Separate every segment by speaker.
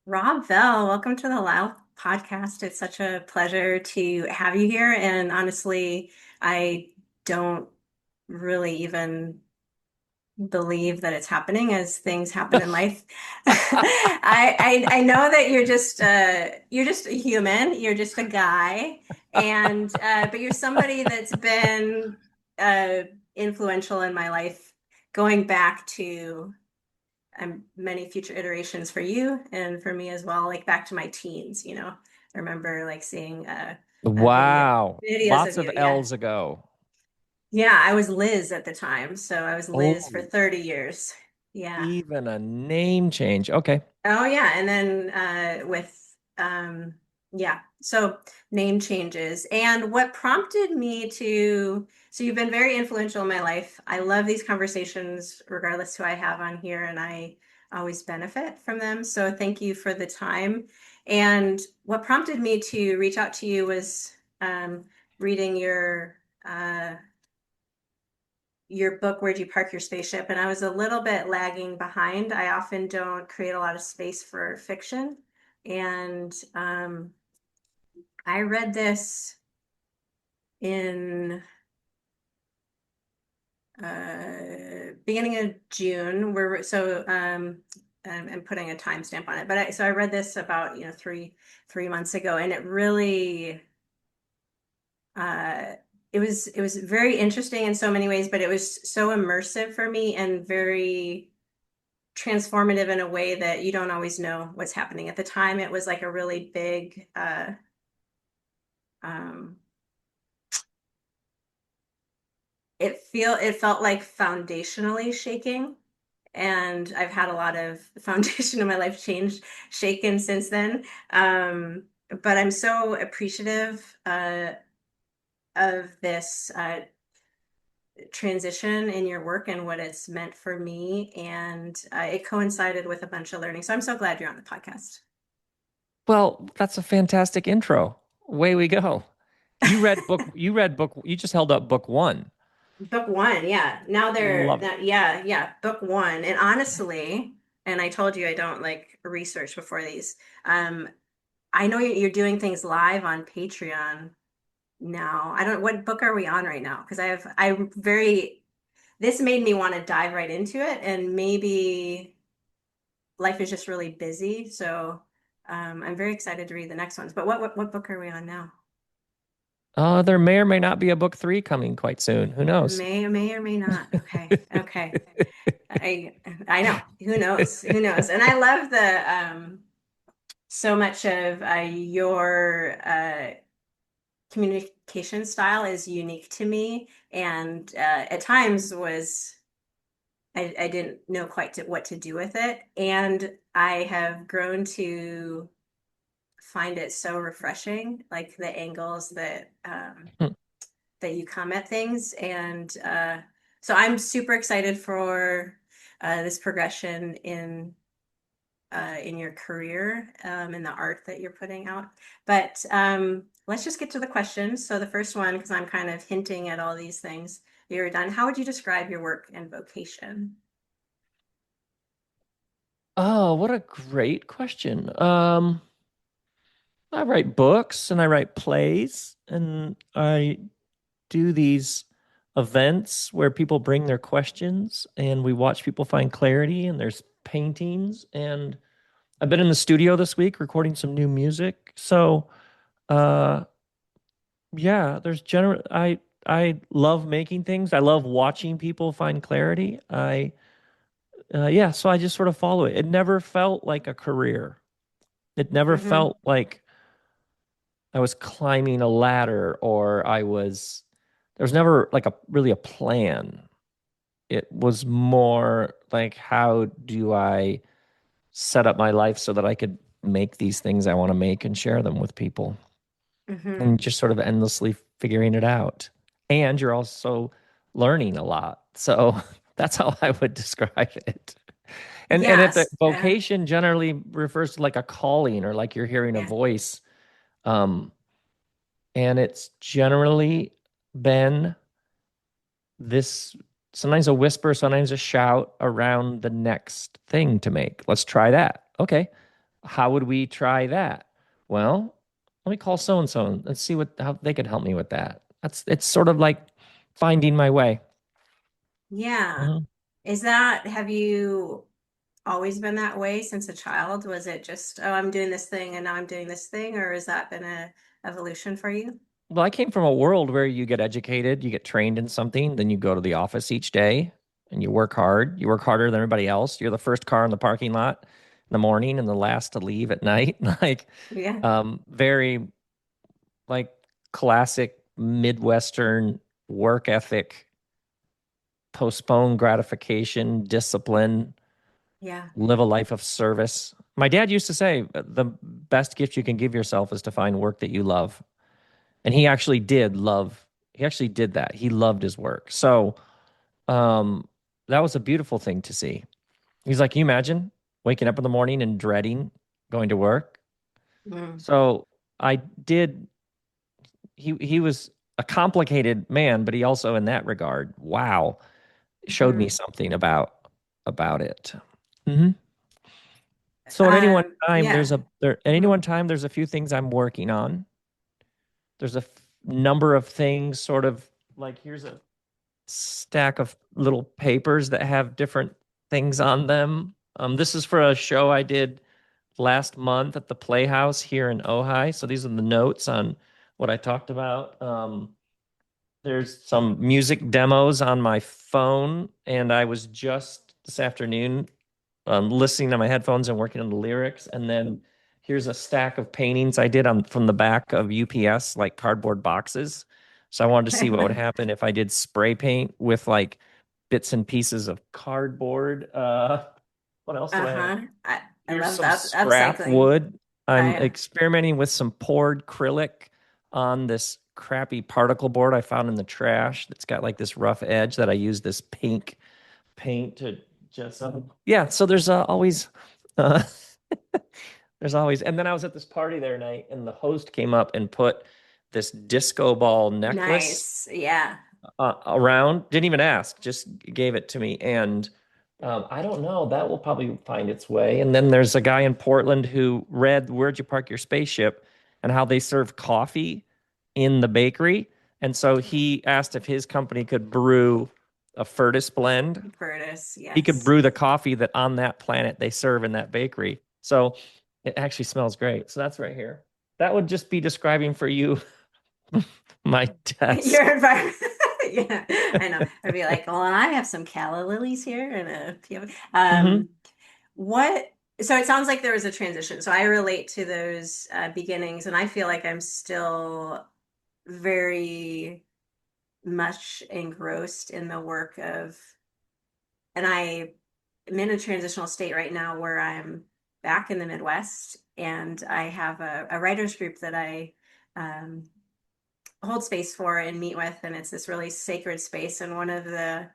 Speaker 1: Rob Bell, welcome to the Loud podcast. It's such a pleasure to have you here. And honestly, I don't really even believe that it's happening as things happen in life. I know that you're just a human, you're just a guy, and but you're somebody that's been uh, influential in my life, going back to many future iterations for you and for me as well, like back to my teens, I remember like seeing
Speaker 2: Wow.
Speaker 1: videos of
Speaker 2: Lots of
Speaker 1: you. Yeah.
Speaker 2: L's ago.
Speaker 1: Yeah, I was Liz at the time. So I was Liz for
Speaker 2: Oh,
Speaker 1: 30 years. Yeah.
Speaker 2: even a name change. Okay.
Speaker 1: Oh yeah. And then with yeah, so name changes. And what prompted me to, so you've been very influential in my life. I love these conversations, regardless who I have on here, and I always benefit from them. So thank you for the time. And what prompted me to reach out to you was reading your book, Where'd You Park Your Spaceship? And I was a little bit lagging behind. I often don't create a lot of space for fiction. And I read this in beginning of June. I'm putting a timestamp on it, but so I read this about three months ago, and it really uh, it was very interesting in so many ways, but it was so immersive for me and very transformative in a way that you don't always know what's happening. At the time, it was like a really big um, it felt like foundationally shaking, and I've had a lot of foundation in my life changed shaken since then. But I'm so appreciative of this transition in your work and what it's meant for me, and it coincided with a bunch of learning, so I'm so glad you're on the podcast.
Speaker 2: Well, that's a fantastic intro. Away we go. You just held up book one.
Speaker 1: Book one, yeah. Now they're
Speaker 2: Love it.
Speaker 1: that, yeah, yeah. Book one, and honestly, and I told you I don't like research before these. Um, I know you're doing things live on Patreon now. I don't. What book are we on right now? Because I'm very. This made me want to dive right into it, and maybe life is just really busy. So, I'm very excited to read the next ones. But what book are we on now?
Speaker 2: There may or may not be a book three coming quite soon. Who knows?
Speaker 1: May or may not. Okay, okay. I I know. Who knows? Who knows? And I love the so much of your communication style is unique to me, and at times I didn't know quite what to do with it, and I have grown to find it so refreshing, like the angles that you come at things, and so I'm super excited for this progression in your career, in the art that you're putting out. But let's just get to the questions. So the first one, because I'm kind of hinting at all these things you're done. How would you describe your work and vocation?
Speaker 2: Oh, what a great question. I write books and I write plays and I do these events where people bring their questions and we watch people find clarity and there's paintings and I've been in the studio this week recording some new music. So, uh yeah, I love making things. I love watching people find clarity. Yeah, so I just sort of follow it. It never felt like a career. It never
Speaker 1: Mm-hmm.
Speaker 2: felt like I was climbing a ladder or there was never like a really a plan. It was more like, how do I set up my life so that I could make these things I want to make and share them with people
Speaker 1: Mm-hmm.
Speaker 2: and just sort of endlessly figuring it out. And you're also learning a lot. So that's how I would describe it. And if the
Speaker 1: Yes.
Speaker 2: vocation generally refers to like a calling or like you're hearing a
Speaker 1: Yeah.
Speaker 2: voice, um, and it's generally been this sometimes a whisper, sometimes a shout around the next thing to make. Let's try that. Okay. How would we try that? Well, let me call so and so and let's see what how they could help me with that. That's it's sort of like finding my way.
Speaker 1: Yeah.
Speaker 2: Mhm.
Speaker 1: Have you always been that way since a child? Was it just, oh, I'm doing this thing and now I'm doing this thing, or has that been a evolution for you?
Speaker 2: Well, I came from a world where you get educated, you get trained in something, then you go to the office each day and you work hard. You work harder than everybody else. You're the first car in the parking lot in the morning and the last to leave at night. Like,
Speaker 1: Yeah.
Speaker 2: very like classic Midwestern work ethic, postpone gratification, discipline,
Speaker 1: Yeah.
Speaker 2: live a life of service. My dad used to say the best gift you can give yourself is to find work that you love. And he actually did that. He loved his work. So, um, that was a beautiful thing to see. He's like, can you imagine waking up in the morning and dreading going to work?
Speaker 1: Mm.
Speaker 2: So I did, he was a complicated man, but he also in that regard, wow, showed me
Speaker 1: Hmm.
Speaker 2: something about it. Hmm. So at any one time,
Speaker 1: Yeah.
Speaker 2: at any
Speaker 1: Hmm.
Speaker 2: one time, there's a few things I'm working on. There's a number of things, sort of like here's a stack of little papers that have different things on them. This is for a show I did last month at the Playhouse here in Ojai. So these are the notes on what I talked about. There's some music demos on my phone, and I was just this afternoon listening to my headphones and working on the lyrics. And then here's a stack of paintings I did on from the back of UPS, like cardboard boxes. So I wanted to see what would happen if I did spray paint with like bits and pieces of cardboard. What else do I have?
Speaker 1: Uh-huh. I
Speaker 2: Here's
Speaker 1: love the
Speaker 2: some scrap
Speaker 1: upcycling.
Speaker 2: wood. I'm
Speaker 1: I
Speaker 2: experimenting with some poured acrylic on this crappy particle board I found in the trash that's got like this rough edge that I use this pink paint to just yeah. So there's always uh, there's always, and then I was at this party there night, and the host came up and put this disco ball necklace
Speaker 1: Nice. Yeah.
Speaker 2: around. Didn't even ask, just gave it to me. And I don't know, that will probably find its way. And then there's a guy in Portland who read Where'd You Park Your Spaceship and how they serve coffee in the bakery. And so he asked if his company could brew a Furtis blend.
Speaker 1: Curtis,
Speaker 2: He could
Speaker 1: yes.
Speaker 2: brew the coffee that on that planet they serve in that bakery. So it actually smells great. So that's right here. That would just be describing for you my
Speaker 1: Your
Speaker 2: desk.
Speaker 1: environment. Yeah, I know. I'd be like, well, I have some calla lilies here and a few.
Speaker 2: Hmm.
Speaker 1: What? So it sounds like there was a transition. So I relate to those beginnings, and I feel like I'm still very much engrossed in the work of, and I am in a transitional state right now where I'm back in the Midwest, and I have a writers group that I um, hold space for and meet with, and it's this really sacred space. And one of the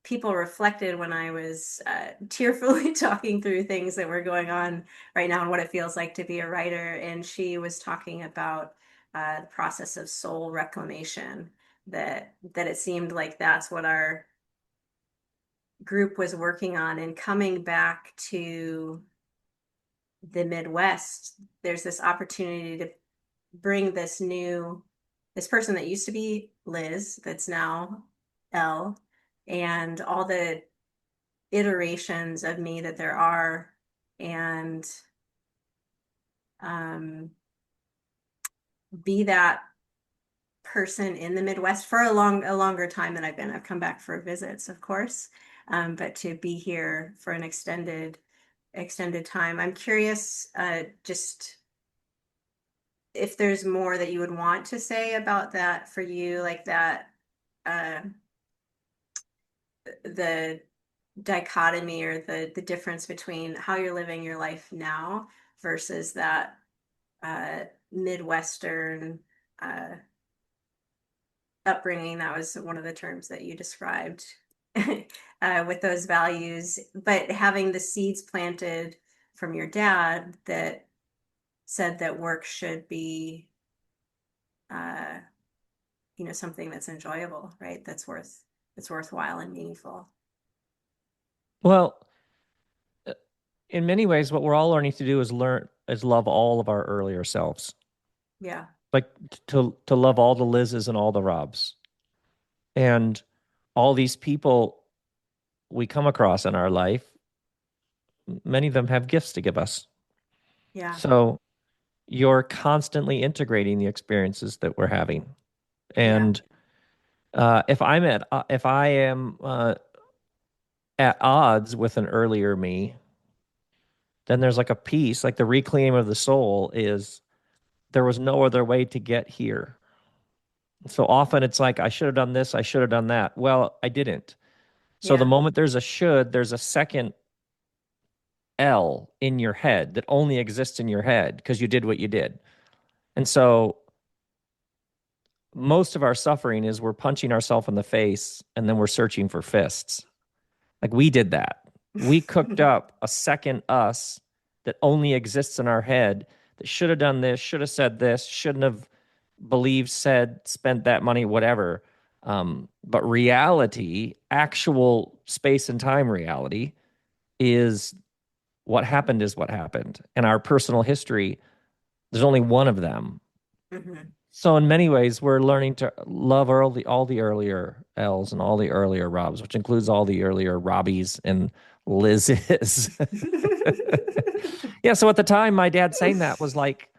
Speaker 1: people reflected when I was tearfully talking through things that were going on right now and what it feels like to be a writer. And she was talking about the process of soul reclamation. That it seemed like that's what our group was working on, and coming back to the Midwest. There's this opportunity to bring this person that used to be Liz, that's now Elle, and all the iterations of me that there are, and um, be that person in the Midwest for a longer time than I've been. I've come back for visits, of course, but to be here for an extended time. I'm curious, just if there's more that you would want to say about that for you, like that, uh, the dichotomy or the difference between how you're living your life now versus that Midwestern uh, upbringing. That was one of the terms that you described with those values, but having the seeds planted from your dad that said that work should be, uh, something that's enjoyable, right? That's worthwhile and meaningful.
Speaker 2: Well, in many ways, what we're all learning to do is love all of our earlier selves.
Speaker 1: Yeah.
Speaker 2: Like to love all the Liz's and all the Robs. And all these people we come across in our life, many of them have gifts to give us.
Speaker 1: Yeah.
Speaker 2: So you're constantly integrating the experiences that we're having.
Speaker 1: Yeah.
Speaker 2: And if I am at odds with an earlier me, then there's like a piece, like the reclaim of the soul is there was no other way to get here. So often it's like I should have done this, I should have done that. Well, I didn't. So the
Speaker 1: Yeah.
Speaker 2: moment there's a should, there's a second Elle in your head that only exists in your head because you did what you did. And so most of our suffering is we're punching ourselves in the face and then we're searching for fists. Like we did that. We cooked up a second us that only exists in our head that should have done this, should have said this, shouldn't have believed, said, spent that money, whatever. But reality, actual space and time reality, is what happened is what happened. And our personal history, there's only one of them.
Speaker 1: Hmm.
Speaker 2: So in many ways, we're learning to love all the earlier L's and all the earlier Robs, which includes all the earlier Robbies and Liz's. Yeah. So at the time, my dad saying that was like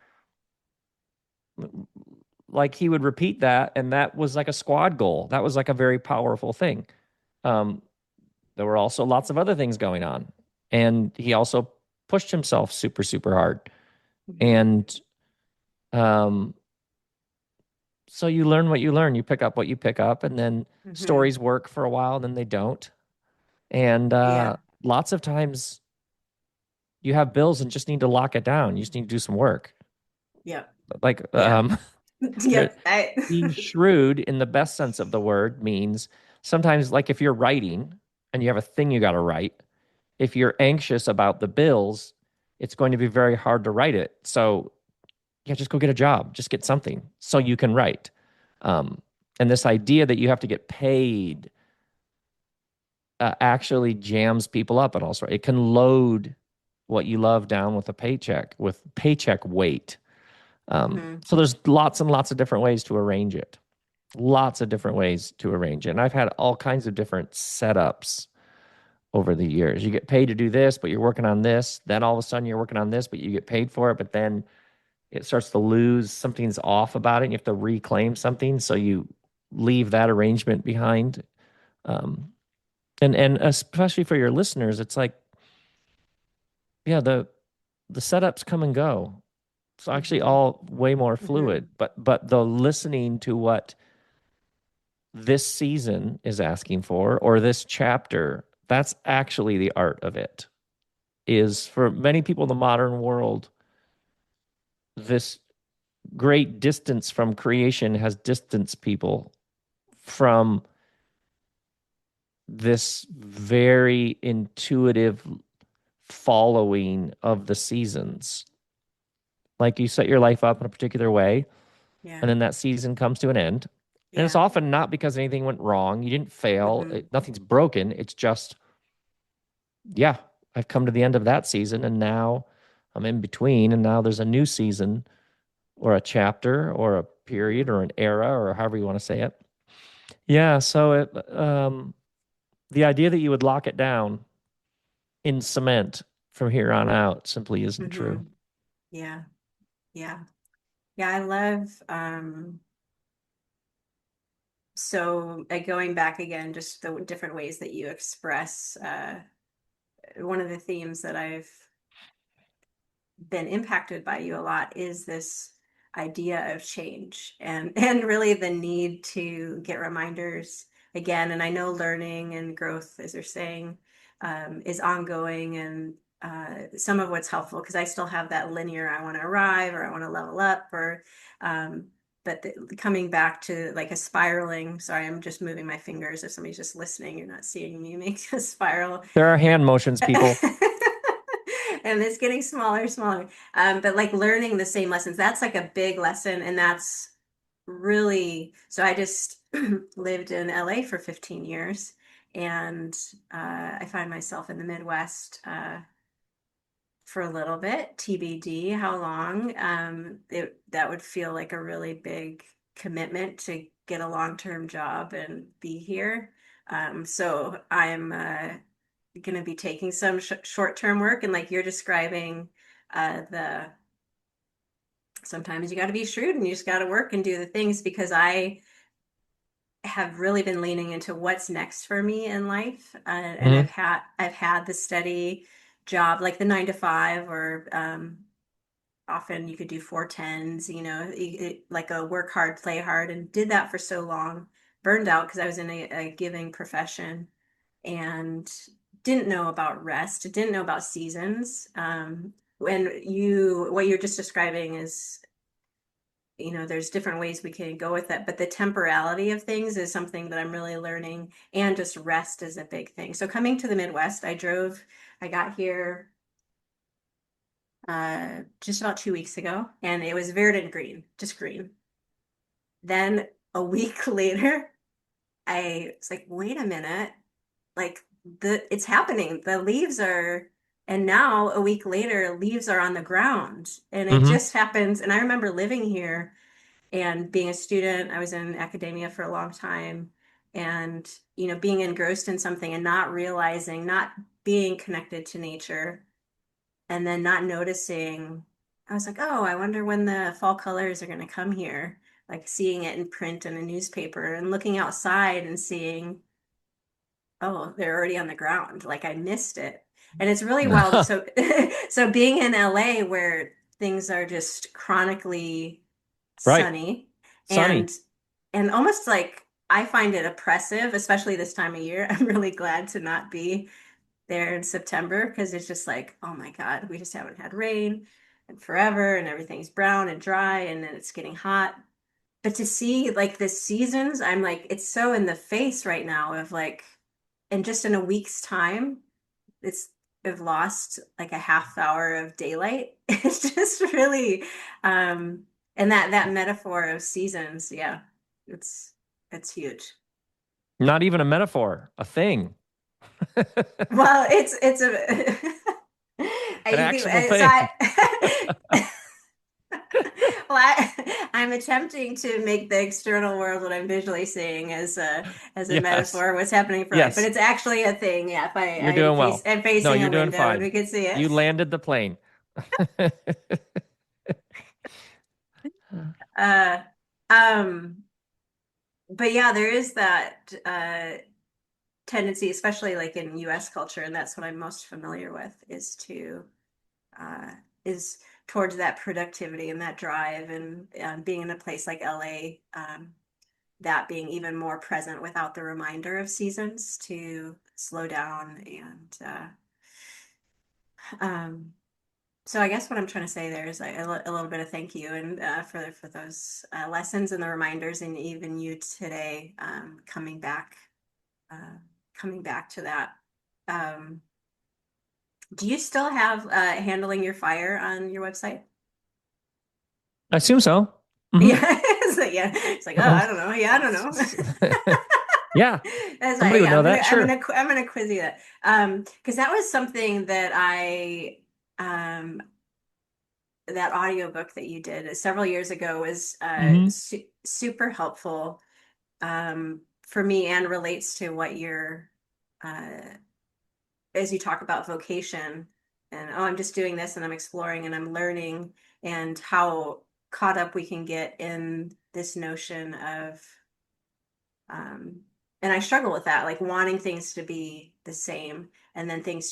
Speaker 2: he would repeat that, and that was like a squad goal. That was like a very powerful thing. Um, there were also lots of other things going on, and he also pushed himself super super hard.
Speaker 1: Hmm.
Speaker 2: And um, so you learn what you learn. You pick up what you pick up, and then
Speaker 1: Hmm.
Speaker 2: stories work for a while, and then they don't. And
Speaker 1: Yeah.
Speaker 2: lots of times you have bills and just need to lock it down. You just need to do some work.
Speaker 1: Yep.
Speaker 2: Like
Speaker 1: Yeah.
Speaker 2: there,
Speaker 1: Yep. I.
Speaker 2: being shrewd in the best sense of the word means sometimes, like if you're writing and you have a thing you got to write, if you're anxious about the bills, it's going to be very hard to write it. So yeah, just go get a job, just get something so you can write. Um, and this idea that you have to get paid actually jams people up, and also it can load what you love down with a paycheck, with paycheck weight.
Speaker 1: Hmm.
Speaker 2: So there's lots and lots of different ways to arrange it. Lots of different ways to arrange it. And I've had all kinds of different setups over the years. You get paid to do this, but you're working on this. Then all of a sudden you're working on this, but you get paid for it. But then it starts to lose, something's off about it. And you have to reclaim something. So you leave that arrangement behind. Um, and especially for your listeners, it's like, yeah, the setups come and go. It's actually
Speaker 1: Hmm.
Speaker 2: all way more
Speaker 1: Hmm.
Speaker 2: fluid. But the listening to what this season is asking for or this chapter, that's actually the art of it. Is for many people in the modern world, this great distance from creation has distanced people from this very intuitive following of the seasons. Like you set your life up in a particular way,
Speaker 1: Yeah.
Speaker 2: and then that season comes to an end. And it's
Speaker 1: Yeah.
Speaker 2: often not because anything went wrong. You didn't fail.
Speaker 1: Hmm.
Speaker 2: Nothing's broken. It's just, yeah, I've come to the end of that season and now I'm in between. And now there's a new season or a chapter or a period
Speaker 1: Hmm.
Speaker 2: or an era or however you want to say it. Yeah. So the idea that you would lock it down in cement from here on out simply isn't true.
Speaker 1: Hmm. Yeah. Yeah. Yeah. I love, so going back again, just the different ways that you express, one of the themes that I've been impacted by you a lot is this idea of change and really the need to get reminders again. And I know learning and growth, as you're saying, is ongoing, and some of what's helpful because I still have that linear, I want to arrive or I want to level up, or um, but coming back to like a spiraling, sorry, I'm just moving my fingers. If somebody's just listening, you're not seeing me make a spiral.
Speaker 2: There are hand motions, people.
Speaker 1: And it's getting smaller, smaller. But like learning the same lessons, that's like a big lesson. And that's really, so I just lived in LA for 15 years. And I find myself in the Midwest. for a little bit, TBD, how long. That would feel like a really big commitment to get a long-term job and be here. So I'm going to be taking some short-term work, and like you're describing, the sometimes you got to be shrewd and you just got to work and do the things because I have really been leaning into what's next for me in life, and
Speaker 2: Hmm.
Speaker 1: I've had the steady job like the 9 to 5 or often you could do 4 10s, like a work hard, play hard, and did that for so long, burned out because I was in a giving profession and didn't know about rest, didn't know about seasons. What you're just describing is, there's different ways we can go with it, but the temporality of things is something that I'm really learning, and just rest is a big thing. So coming to the Midwest, I got here just about 2 weeks ago, and it was verdant green, just green. Then a week later, I was like, wait a minute, like it's happening. The leaves are, and now a week later, leaves are on the ground, and it
Speaker 2: Hmm.
Speaker 1: just happens. And I remember living here and being a student. I was in academia for a long time, and being engrossed in something and not realizing, not being connected to nature, and then not noticing. I was like, oh, I wonder when the fall colors are going to come here. Like seeing it in print in a newspaper and looking outside and seeing, oh, they're already on the ground. Like I missed it. And it's really wild. So, so being in LA where things are just chronically
Speaker 2: Right.
Speaker 1: sunny,
Speaker 2: Sunny.
Speaker 1: and almost like I find it oppressive, especially this time of year. I'm really glad to not be there in September because it's just like, oh my God, we just haven't had rain and forever, and everything's brown and dry, and then it's getting hot. But to see like the seasons, I'm like, it's so in the face right now of like, and just in a week's time, it's I've lost like a half hour of daylight. It's just really, um, and that metaphor of seasons, yeah, it's it's huge.
Speaker 2: Not even a metaphor, a thing.
Speaker 1: Well, it's a
Speaker 2: An
Speaker 1: you
Speaker 2: actual
Speaker 1: can so
Speaker 2: thing.
Speaker 1: well, I'm attempting to make the external world what I'm visually seeing as a
Speaker 2: Yes.
Speaker 1: metaphor of what's happening for life, but
Speaker 2: Yes.
Speaker 1: it's actually a thing. Yeah, if
Speaker 2: You're doing well.
Speaker 1: I'm
Speaker 2: No,
Speaker 1: facing
Speaker 2: you're
Speaker 1: a
Speaker 2: doing
Speaker 1: window and
Speaker 2: fine.
Speaker 1: we can see it.
Speaker 2: You landed the plane.
Speaker 1: Uh, um, but yeah, there is that tendency, especially like in U.S. culture, and that's what I'm most familiar with, uh, is towards that productivity and that drive, and being in a place like LA, that being even more present without the reminder of seasons to slow down. And um, so I guess what I'm trying to say there is like a little bit of thank you, and for those lessons and the reminders, and even you today, uh, coming back to that. Um, do you still have handling your fire on your website?
Speaker 2: I assume so. Hmm.
Speaker 1: Yeah, yeah. It's like, oh, I don't know. Yeah, I don't know.
Speaker 2: Yeah.
Speaker 1: That's
Speaker 2: Somebody
Speaker 1: like,
Speaker 2: would
Speaker 1: yeah,
Speaker 2: know that. Sure.
Speaker 1: I'm gonna quiz you that. Because that was something that um, that audiobook that you did several years ago was
Speaker 2: Hmm.
Speaker 1: super helpful for me, and relates to what you're uh, as you talk about vocation, and oh, I'm just doing this and I'm exploring and I'm learning, and how caught up we can get in this notion of, um, and I struggle with that, like wanting things to be the same and then things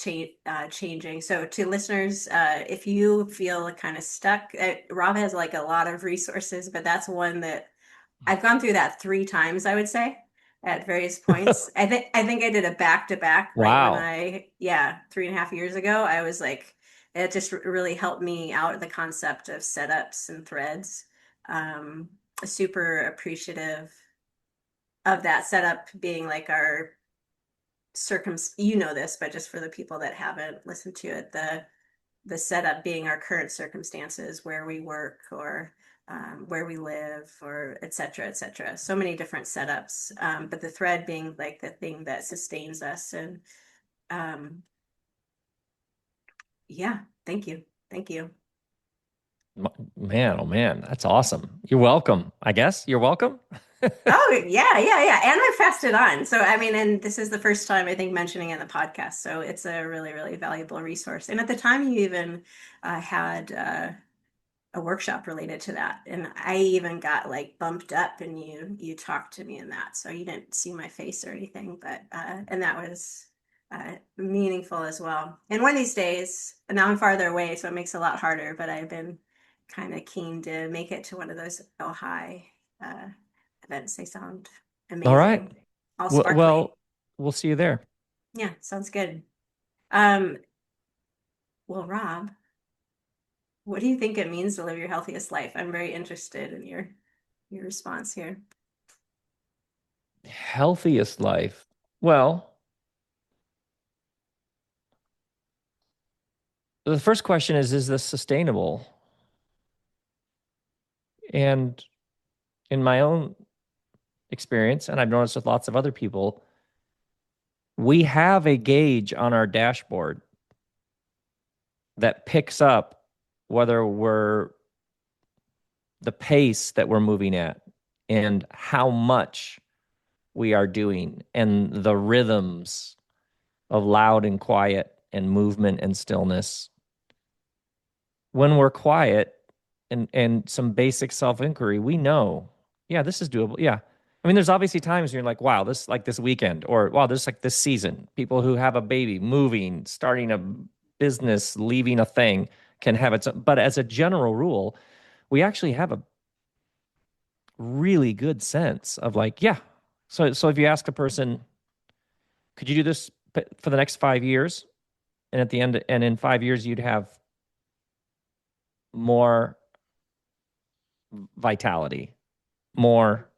Speaker 1: changing. So to listeners, if you feel kind of stuck, Rob has like a lot of resources, but that's one that I've gone through that 3 times, I would say, at various points. I think I did a back to back right when
Speaker 2: Wow.
Speaker 1: yeah, 3.5 years ago. I was like, it just really helped me out, the concept of setups and threads. Um, Super appreciative of that setup being like our you know this, but just for the people that haven't listened to it, the setup being our current circumstances, where we work, or where we live, or et cetera, et cetera. So many different setups, but the thread being like the thing that sustains us. And um, yeah. Thank you. Thank you.
Speaker 2: Man, oh man, that's awesome. You're welcome. I guess you're welcome.
Speaker 1: Oh, yeah, yeah, yeah. And I fasted on. So, I mean, and this is the first time I think mentioning it in the podcast. So it's a really, really valuable resource. And at the time, you even had a workshop related to that. And I even got like bumped up and you talked to me in that. So you didn't see my face or anything, but and that was meaningful as well. And one of these days, now I'm farther away, so it makes it a lot harder, but I've been kind of keen to make it to one of those Oh Hi uh, events. They sound
Speaker 2: All right.
Speaker 1: amazing, all
Speaker 2: Well,
Speaker 1: sparkly.
Speaker 2: we'll see you there.
Speaker 1: Yeah, sounds good. Um, well, Rob, what do you think it means to live your healthiest life? I'm very interested in your response here.
Speaker 2: Healthiest life. Well, the first question is this sustainable? And in my own experience, and I've noticed with lots of other people, we have a gauge on our dashboard that picks up whether we're the pace that we're moving at and how much we are doing and the rhythms of loud and quiet and movement and stillness. When we're quiet and some basic self-inquiry, we know, yeah, this is doable. Yeah. I mean, there's obviously times you're like, wow, this like this weekend, or wow, this like this season. People who have a baby, moving, starting a business, leaving a thing can have its, but as a general rule, we actually have a really good sense of like, yeah. So if you ask a person, could you do this for the next 5 years? And at the end, and in 5 years, you'd have more vitality, more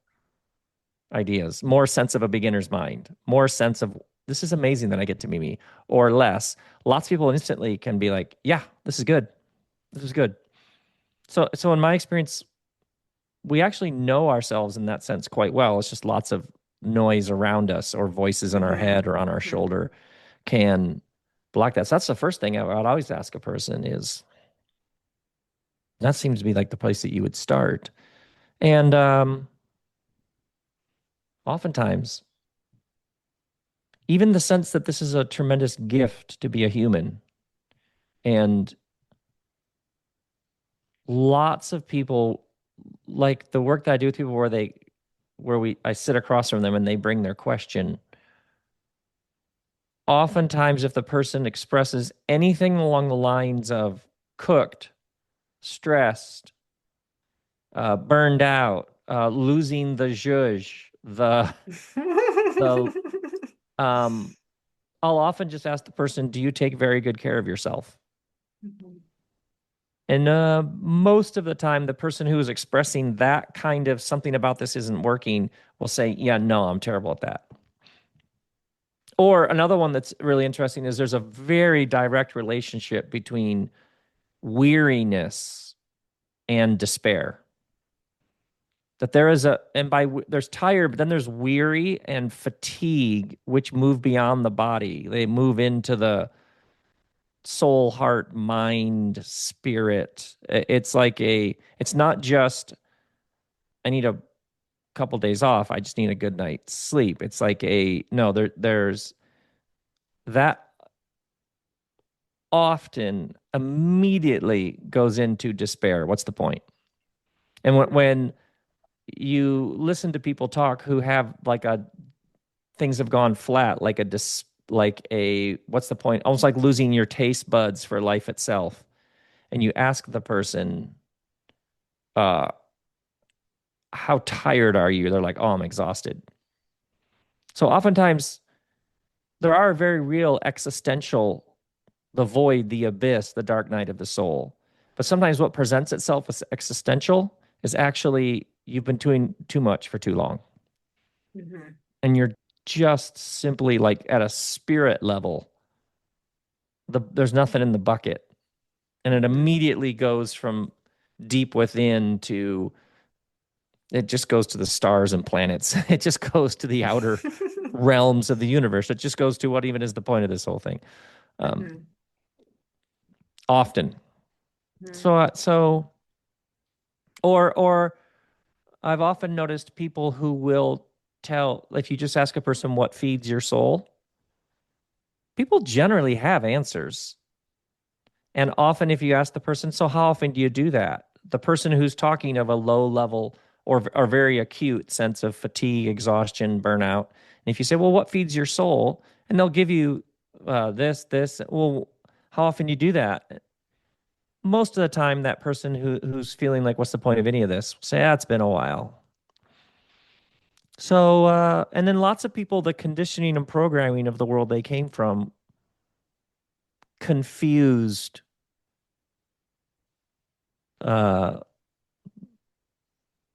Speaker 2: ideas, more sense of a beginner's mind, more sense of this is amazing that I get to meet me, or less. Lots of people instantly can be like, yeah, this is good. This is good. So in my experience, we actually know ourselves in that sense quite well. It's just lots of noise around us or voices in our
Speaker 1: Hmm.
Speaker 2: head or on our
Speaker 1: Hmm.
Speaker 2: shoulder can block that. So that's the first thing I'd always ask a person is that seems to be like the place that you would start. And oftentimes, even the sense that this is a tremendous gift to be a human. And lots of people like the work that I do with people where I sit across from them and they bring their question. Oftentimes, if the person expresses anything along the lines of cooked, stressed, burned out, losing the zhuzh, the um, I'll often just ask the person, "Do you take very good care of yourself?" And most of the time, the person who is expressing that kind of something about this isn't working will say, "Yeah, no, I'm terrible at that." Or another one that's really interesting is there's a very direct relationship between weariness and despair. That there is and there's tired, but then there's weary and fatigue, which move beyond the body. They move into the soul, heart, mind, spirit. It's not just, I need a couple days off. I just need a good night's sleep. It's like no, there's that often immediately goes into despair. What's the point? And when you listen to people talk who have like a things have gone flat, like a what's the point? Almost like losing your taste buds for life itself. And you ask the person, uh, how tired are you? They're like, oh, I'm exhausted. So oftentimes there are very real existential, the void, the abyss, the dark night of the soul. But sometimes what presents itself as existential is actually you've been doing too much for too long.
Speaker 1: Hmm.
Speaker 2: And you're just simply like at a spirit level, there's nothing in the bucket. And it
Speaker 1: Hmm.
Speaker 2: immediately goes from deep within to it just goes to the stars and planets. It just goes to the outer realms of the universe. It just goes to what even is the point of this whole thing. Um,
Speaker 1: Hmm.
Speaker 2: often.
Speaker 1: Mhm.
Speaker 2: So or I've often noticed people who will tell, if you just ask a person what feeds your soul, people generally have answers. And often, if you ask the person, so how often do you do that? The person who's talking of a low level or very acute sense of fatigue, exhaustion, burnout. And if you say, well, what feeds your soul? And they'll give you this. Well, how often do you do that? Most of the time, that person who's feeling like, what's the point of any of this? Will say, ah, it's been a while. So, and then lots of people, the conditioning and programming of the world they came from confused uh,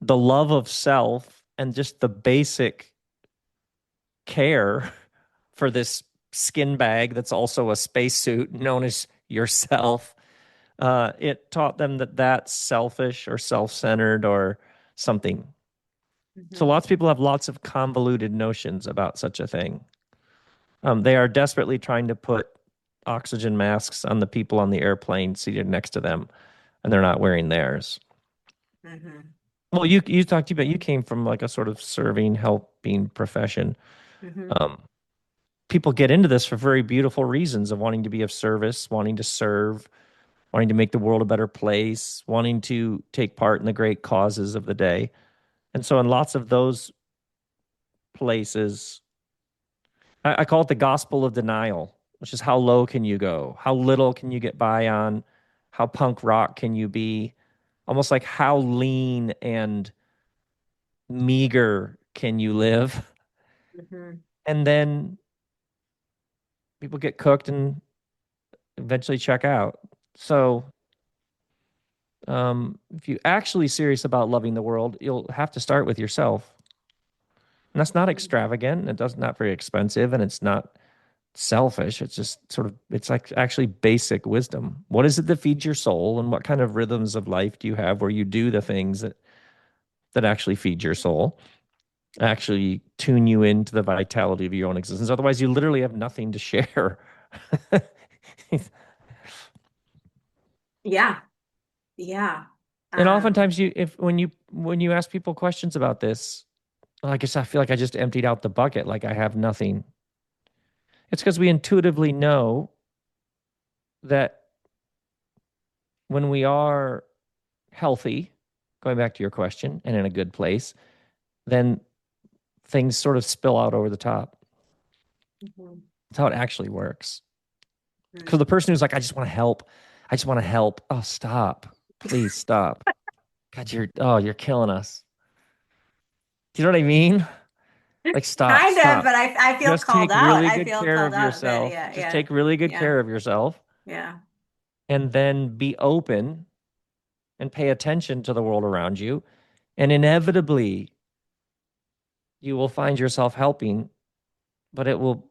Speaker 2: the love of self and just the basic care for this skin bag that's also a spacesuit known as yourself. It taught them that that's selfish or self-centered or something. So
Speaker 1: Mhm.
Speaker 2: lots of people have lots of convoluted notions about such a thing. They are desperately trying to put oxygen masks on the people on the airplane seated next to them, and they're not wearing theirs.
Speaker 1: Mhm.
Speaker 2: Well, you talked about you came from like a sort of serving, helping profession.
Speaker 1: Mhm.
Speaker 2: Um, People get into this for very beautiful reasons of wanting to be of service, wanting to serve, wanting to make the world a better place, wanting to take part in the great causes of the day. And so, in lots of those places, I call it the gospel of denial, which is how low can you go? How little can you get by on? How punk rock can you be? Almost like how lean and meager can you live?
Speaker 1: Mhm.
Speaker 2: And then people get cooked and eventually check out. So, if you're actually serious about loving the world, you'll have to start with yourself. And that's not
Speaker 1: Mhm.
Speaker 2: extravagant. It does not very expensive, and it's not selfish. It's just sort of it's like actually basic wisdom. What is it that feeds your soul, and what kind of rhythms of life do you have where you do the things that actually feed your soul, actually tune you into the vitality of your own existence? Otherwise, you literally have nothing to share.
Speaker 1: Yeah. Yeah.
Speaker 2: And
Speaker 1: Um,
Speaker 2: oftentimes you if when you ask people questions about this, well, I guess I feel like I just emptied out the bucket, like I have nothing. It's because we intuitively know that when we are healthy, going back to your question, and in a good place, then things sort of spill out over the top.
Speaker 1: mhm.
Speaker 2: That's how it actually works. Because
Speaker 1: Mhm.
Speaker 2: the person who's like, I just want to help. I just want to help. Oh, stop. Please stop. God, you're killing us. Do you know what I mean? Like, stop,
Speaker 1: Kind of,
Speaker 2: stop.
Speaker 1: but I feel
Speaker 2: Just
Speaker 1: called
Speaker 2: take
Speaker 1: out.
Speaker 2: really
Speaker 1: I
Speaker 2: good
Speaker 1: feel
Speaker 2: care
Speaker 1: called
Speaker 2: of
Speaker 1: out a bit.
Speaker 2: yourself.
Speaker 1: Yeah.
Speaker 2: Just
Speaker 1: Yeah.
Speaker 2: take really good
Speaker 1: Yeah.
Speaker 2: care of yourself
Speaker 1: Yeah.
Speaker 2: and then be open and pay attention to the world around you. And inevitably, you will find yourself helping, but it will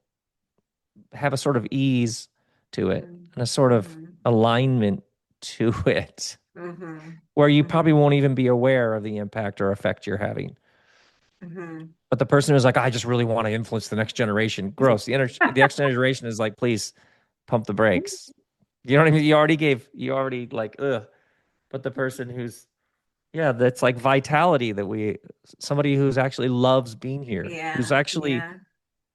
Speaker 2: have a sort of ease to it
Speaker 1: Mhm.
Speaker 2: and a sort of
Speaker 1: Mhm.
Speaker 2: alignment to it
Speaker 1: Mhm.
Speaker 2: where you probably
Speaker 1: Mhm.
Speaker 2: won't even be aware of the impact or effect you're having.
Speaker 1: Mhm.
Speaker 2: But the person who's like, I just really want to influence the next generation, gross. The next generation is like, please pump the brakes. You know what I mean? You already like, ugh. But the person who's, yeah, that's like vitality somebody who's actually loves being here, who's
Speaker 1: Yeah.
Speaker 2: actually
Speaker 1: Yeah.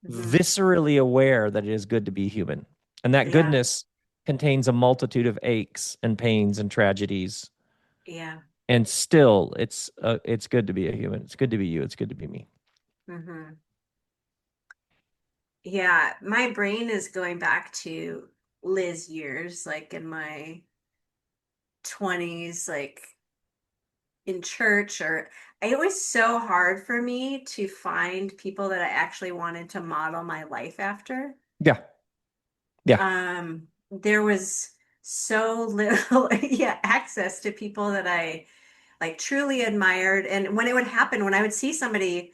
Speaker 1: Mhm.
Speaker 2: viscerally aware that it is good to be human. And that
Speaker 1: Yeah.
Speaker 2: goodness contains a multitude of aches and pains and tragedies.
Speaker 1: Yeah.
Speaker 2: And still, it's good to be a human. It's good to be you. It's good to be me.
Speaker 1: Mhm. Yeah. My brain is going back to Liz years, like in my 20s, like in church, or it was so hard for me to find people that I actually wanted to model my life after.
Speaker 2: Yeah. Yeah.
Speaker 1: There was so little, yeah, access to people that I like truly admired. And when it would happen, when I would see somebody,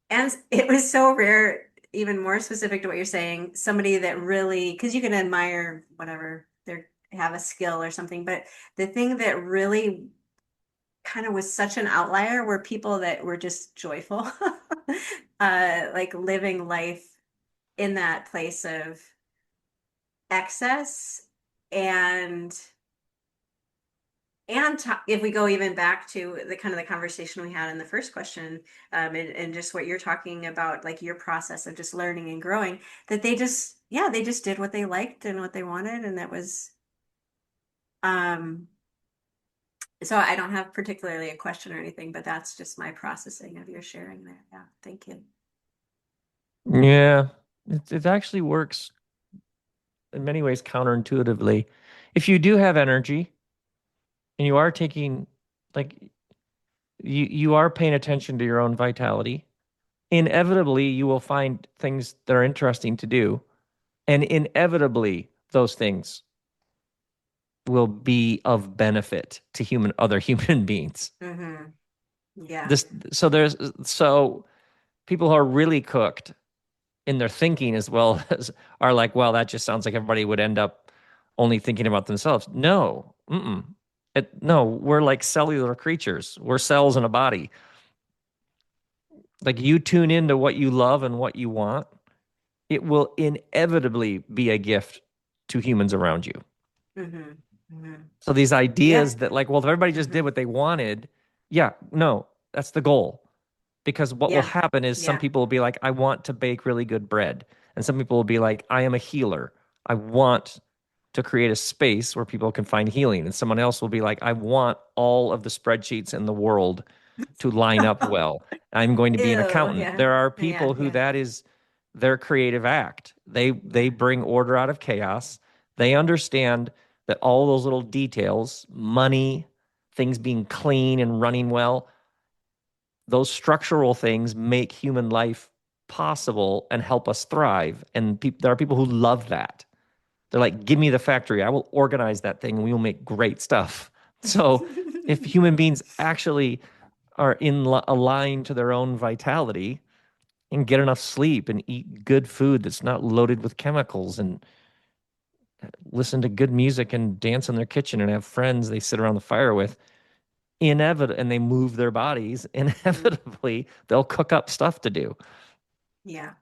Speaker 1: and it was so rare, even more specific to what you're saying, somebody that really, because you can admire whatever they have a skill or something, but the thing that really kind of was such an outlier were people that were just joyful, like living life in that place of excess and if we go even back to the kind of the conversation we had in the first question, and just what you're talking about, like your process of just learning and growing, that they just, yeah, they just did what they liked and what they wanted, and that was, um, so I don't have particularly a question or anything, but that's just my processing of your sharing there. Yeah, thank you.
Speaker 2: Yeah, it actually works in many ways counterintuitively. If you do have energy and you are taking, like, you are paying attention to your own vitality, inevitably you will find things that are interesting to do, and inevitably those things will be of benefit to other human beings.
Speaker 1: Mm-hmm. Yeah.
Speaker 2: This so people who are really cooked in their thinking as well as are like, well, that just sounds like everybody would end up only thinking about themselves. No, no, we're like cellular creatures. We're cells in a body. Like you tune into what you love and what you want, it will inevitably be a gift to humans around you.
Speaker 1: Mm-hmm. Mm-hmm.
Speaker 2: So these
Speaker 1: Yeah.
Speaker 2: ideas that like, well, if everybody just did
Speaker 1: Mm-hmm.
Speaker 2: what they wanted, yeah, no, that's the goal. Because what will
Speaker 1: Yeah.
Speaker 2: happen is some
Speaker 1: Yeah.
Speaker 2: people will be like, I want to bake really good bread. And some people will be like, I am a healer. I want to create a space where people can find healing. And someone else will be like, I want all of the spreadsheets in the world to line up well. I'm going to be an
Speaker 1: Ew.
Speaker 2: accountant.
Speaker 1: Yeah.
Speaker 2: There are
Speaker 1: Yeah.
Speaker 2: people who
Speaker 1: Yeah.
Speaker 2: that is their creative act. They
Speaker 1: Yeah.
Speaker 2: bring order out of chaos. They understand that all those little details, money, things being clean and running well, those structural things make human life possible and help us thrive. And there are people who love that. They're like, give me the factory. I will organize that thing and we will make great stuff. So if human beings actually are aligned to their own vitality and get enough sleep and eat good food that's not loaded with chemicals and listen to good music and dance in their kitchen and have friends they sit around the fire with, and they move their bodies,
Speaker 1: Mhm.
Speaker 2: inevitably they'll cook up stuff to do.
Speaker 1: Yeah.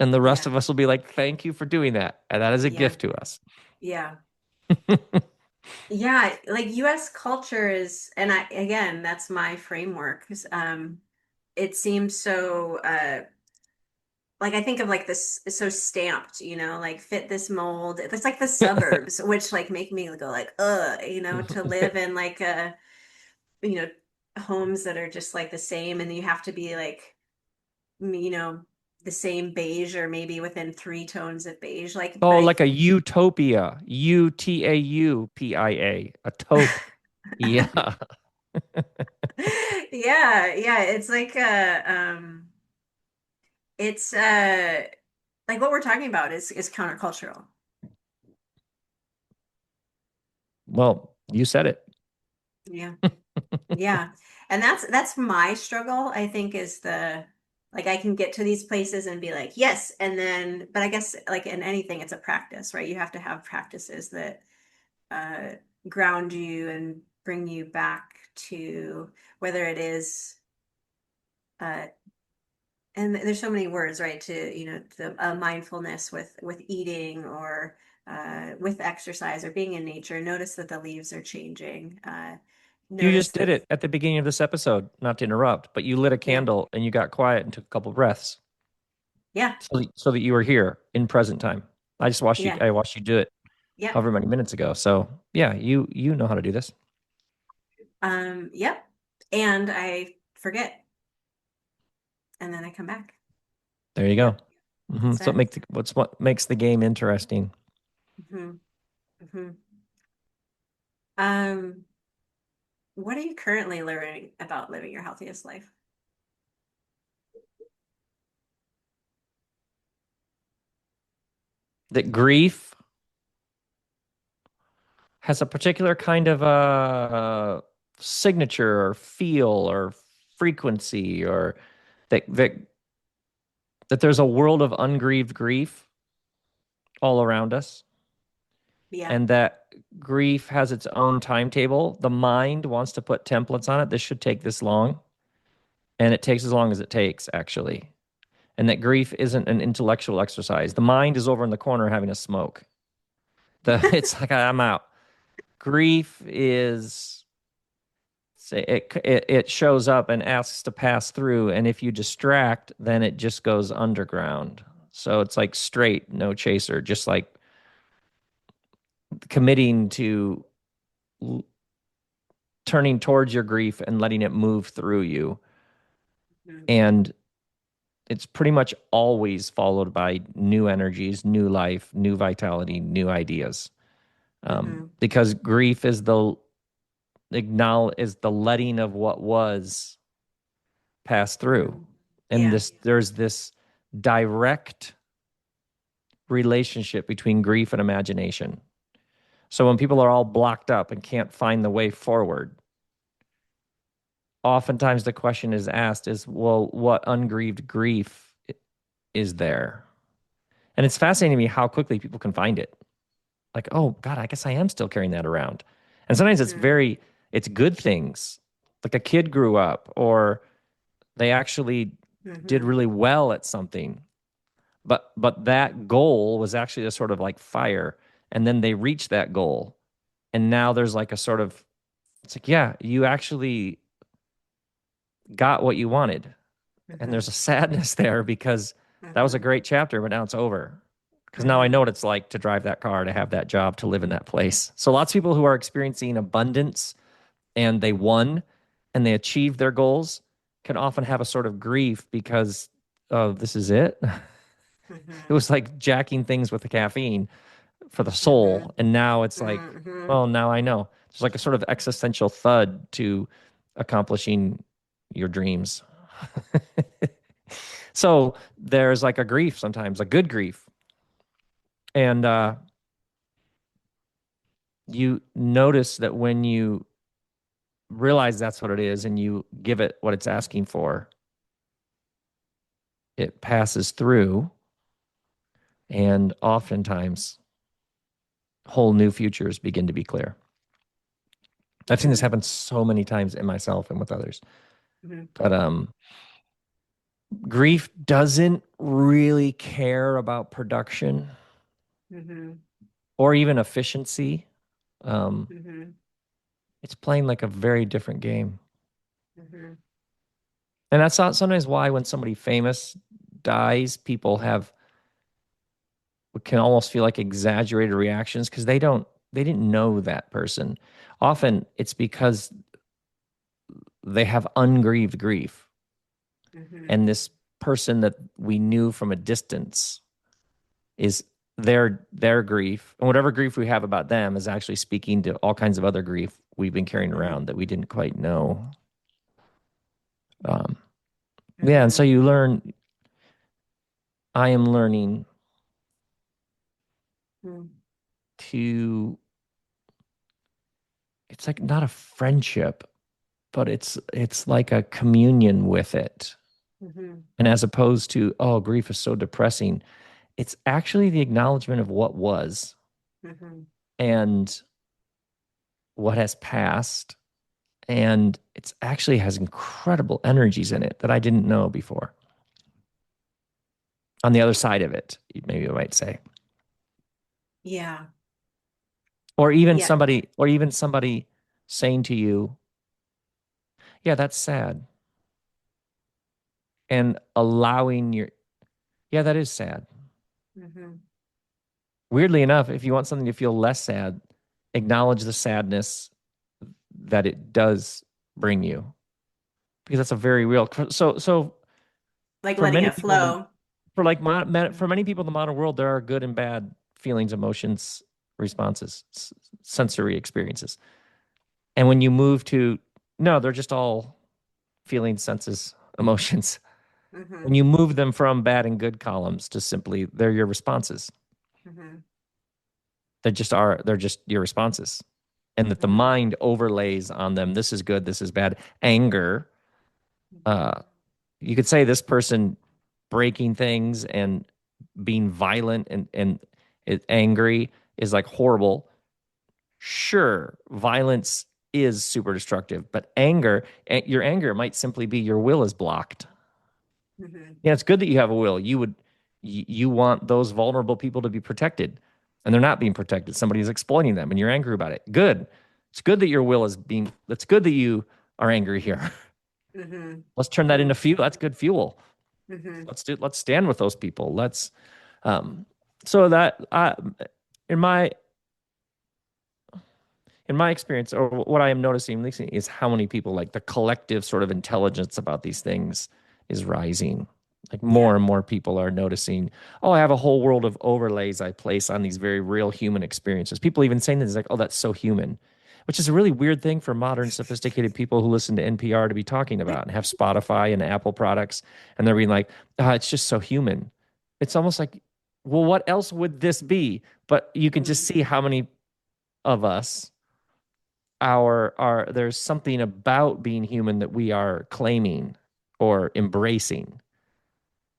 Speaker 2: And the rest
Speaker 1: Yeah.
Speaker 2: of us will be like, thank you for doing that. And that is a
Speaker 1: Yeah.
Speaker 2: gift to us.
Speaker 1: Yeah. Yeah. Like US culture is, and I, again, that's my framework. 'Cause, it seems so, like I think of like this so stamped, like fit this mold. It's like the suburbs, which like make me go like, to live in like you know, homes that are just like the same, and you have to be like, you know, the same beige or maybe within three tones of beige. Like, but
Speaker 2: Oh, like a utopia. UTAUPIA. A taupe. Yeah.
Speaker 1: yeah, yeah, it's like it's like what we're talking about is countercultural.
Speaker 2: Well, you said it.
Speaker 1: Yeah. Yeah. And that's my struggle, I think, is the like I can get to these places and be like, yes, and then but I guess like in anything it's a practice, right? You have to have practices that uh ground you and bring you back to whether it is uh and there's so many words, right, to the mindfulness with eating or with exercise or being in nature. Notice that the leaves are changing.
Speaker 2: You
Speaker 1: Notice
Speaker 2: just did
Speaker 1: that,
Speaker 2: it at the beginning of this episode, not to interrupt, but you lit a
Speaker 1: yeah,
Speaker 2: candle and you got quiet and took a couple breaths
Speaker 1: yeah,
Speaker 2: so that you were here in present time.
Speaker 1: yeah,
Speaker 2: I watched you do it
Speaker 1: yeah.
Speaker 2: however many minutes ago. So yeah, you know how to do this.
Speaker 1: Yep. And I forget, and then I come back.
Speaker 2: There you go.
Speaker 1: Yep, that's it.
Speaker 2: What makes the game interesting.
Speaker 1: Hmm. Hmm. Um, what are you currently learning about living your healthiest life?
Speaker 2: That grief has a particular kind of signature or feel or frequency, or that that that there's a world of ungrieved grief all around us,
Speaker 1: Yeah,
Speaker 2: and that grief has its own timetable. The mind wants to put templates on it. This should take this long, and it takes as long as it takes, actually. And that grief isn't an intellectual exercise. The mind is over in the corner having a smoke. It's like I'm out. Grief is say it shows up and asks to pass through, and if you distract, then it just goes underground. So it's like straight, no chaser, just like committing to turning towards your grief and letting it move through you.
Speaker 1: Mhm.
Speaker 2: And it's pretty much always followed by new energies, new life, new vitality, new ideas.
Speaker 1: Mhm.
Speaker 2: Because grief is the letting of what was pass through.
Speaker 1: Mhm.
Speaker 2: And
Speaker 1: Yeah.
Speaker 2: there's this direct relationship between grief and imagination. So when people are all blocked up and can't find the way forward, oftentimes the question is asked is, well, what ungrieved grief is there? And it's fascinating to me how quickly people can find it. Like, oh God, I guess I am still carrying that around. And sometimes
Speaker 1: Mhm.
Speaker 2: it's good things. Like a kid grew up or they actually did
Speaker 1: Mhm.
Speaker 2: really well at something. But that goal was actually a sort of like fire. And then they reached that goal. And now there's like a sort of, it's like, yeah, you actually got what you wanted. And there's
Speaker 1: Mhm.
Speaker 2: a sadness there because that was a
Speaker 1: Mhm.
Speaker 2: great chapter, but now it's over. Because now I know
Speaker 1: Mhm.
Speaker 2: what it's like to drive that car, to have that job, to live in that place. So lots of people who are experiencing abundance and they won and they achieved their goals can often have a sort of grief because of this is it. It
Speaker 1: Mhm.
Speaker 2: was like jacking things with the caffeine for the soul.
Speaker 1: Mhm.
Speaker 2: And now it's like,
Speaker 1: Mhm.
Speaker 2: well, now I know. There's like a sort of existential thud to accomplishing your dreams. So there's like a grief sometimes, a good grief. And you notice that when you realize that's what it is and you give it what it's asking for, it passes through. And oftentimes, whole new futures begin to be clear. I've seen this
Speaker 1: Mhm.
Speaker 2: happen so many times in myself and with others.
Speaker 1: Mhm.
Speaker 2: But grief doesn't really care about production
Speaker 1: Mhm.
Speaker 2: or even efficiency. Um,
Speaker 1: Mhm.
Speaker 2: it's playing like a very different game.
Speaker 1: Mhm.
Speaker 2: And that's not sometimes why when somebody famous dies, people have can almost feel like exaggerated reactions because they didn't know that person. Often it's because they have ungrieved grief.
Speaker 1: Mhm.
Speaker 2: And this person that we knew from a distance is their grief. And whatever grief we have about them is actually speaking to all kinds of other grief we've been carrying
Speaker 1: Mhm.
Speaker 2: around that we didn't quite know. Um, yeah, and so
Speaker 1: Mhm.
Speaker 2: I am learning
Speaker 1: Mhm.
Speaker 2: to, it's like not a friendship, but it's like a communion with it.
Speaker 1: Mhm.
Speaker 2: And as opposed to, oh, grief is so depressing, it's actually the acknowledgement of what was
Speaker 1: Mhm.
Speaker 2: and what has passed. And it's actually has incredible energies in it that I didn't know before. On the other side of it, maybe I might say.
Speaker 1: Yeah. Yeah.
Speaker 2: Or even somebody saying to you, yeah, that's sad. And allowing your, yeah, that is sad.
Speaker 1: Mhm.
Speaker 2: Weirdly enough, if you want something to feel less sad, acknowledge the sadness that it does bring you because that's a very real. So
Speaker 1: Like
Speaker 2: for
Speaker 1: letting
Speaker 2: many
Speaker 1: it
Speaker 2: people,
Speaker 1: flow.
Speaker 2: for many people in the modern world, there are good and bad feelings, emotions, responses, sensory experiences. And when you move to no, they're just all feelings, senses, emotions. When
Speaker 1: Mhm.
Speaker 2: you move them from bad and good columns to simply they're your responses.
Speaker 1: Mhm.
Speaker 2: They're just your responses. And that the
Speaker 1: Mhm.
Speaker 2: mind overlays on them. This is good, this is bad. Anger, uh, you could say this person breaking things and being violent and angry is like horrible. Sure, violence is super destructive, but your anger might simply be your will is blocked.
Speaker 1: Mhm.
Speaker 2: Yeah, it's good that you have a will. You want those vulnerable people to be protected. and they're not being protected. Somebody is exploiting them and you're angry about it. Good. It's good that your will is being, it's good that you are angry here.
Speaker 1: Mm-hmm.
Speaker 2: Let's turn that into
Speaker 1: Mm-hmm.
Speaker 2: fuel. That's good fuel.
Speaker 1: Mm-hmm.
Speaker 2: Let's stand with those people. Um, so that in my, in my experience, or what I am noticing is how many people, like the collective sort of intelligence about these things is rising. Like more
Speaker 1: Yeah.
Speaker 2: and more people are noticing, oh, I have a whole world of overlays I place on these very real human experiences. People even saying this like, oh, that's so human, which is a really weird thing for modern sophisticated people who listen to NPR to be talking about and have Spotify and Apple products. And they're being like, ah, it's just so human. It's almost like, well, what else would this be? But you can just
Speaker 1: Mm-hmm.
Speaker 2: see how many of us our there's something about being human that we are claiming or embracing,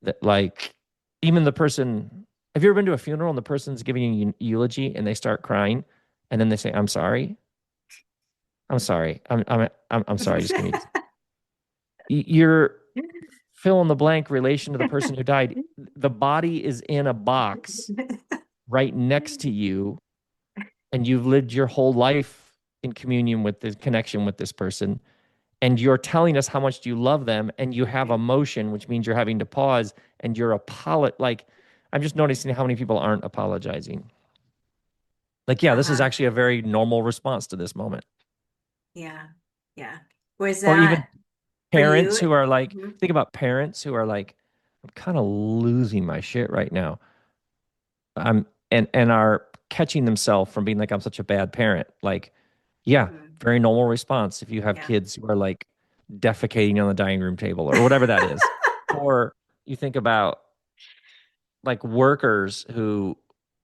Speaker 2: that like even the person, have you ever been to a funeral and the person's giving you eulogy and they start crying and then they say, I'm sorry, I'm sorry, just give me, you're fill in the blank relation to the person who died. The body is in a box right next to you, and you've lived your whole life in communion with this connection with this person, and you're telling us how much you love them, and you have emotion, which means you're having to pause, and you're like, I'm just noticing how many people aren't apologizing. Like, yeah, this is
Speaker 1: Uh-huh.
Speaker 2: actually a very normal response to this moment.
Speaker 1: Yeah. Yeah. Was
Speaker 2: Or
Speaker 1: that
Speaker 2: even
Speaker 1: for
Speaker 2: parents
Speaker 1: you?
Speaker 2: who are like,
Speaker 1: Mhm.
Speaker 2: think about parents who are like, I'm kind of losing my shit right now. I'm and are catching themselves from being like, I'm such a bad parent. Like, yeah,
Speaker 1: Mhm.
Speaker 2: very normal response if you have
Speaker 1: Yeah.
Speaker 2: kids who are like defecating on the dining room table or whatever that is. Or you think about like workers who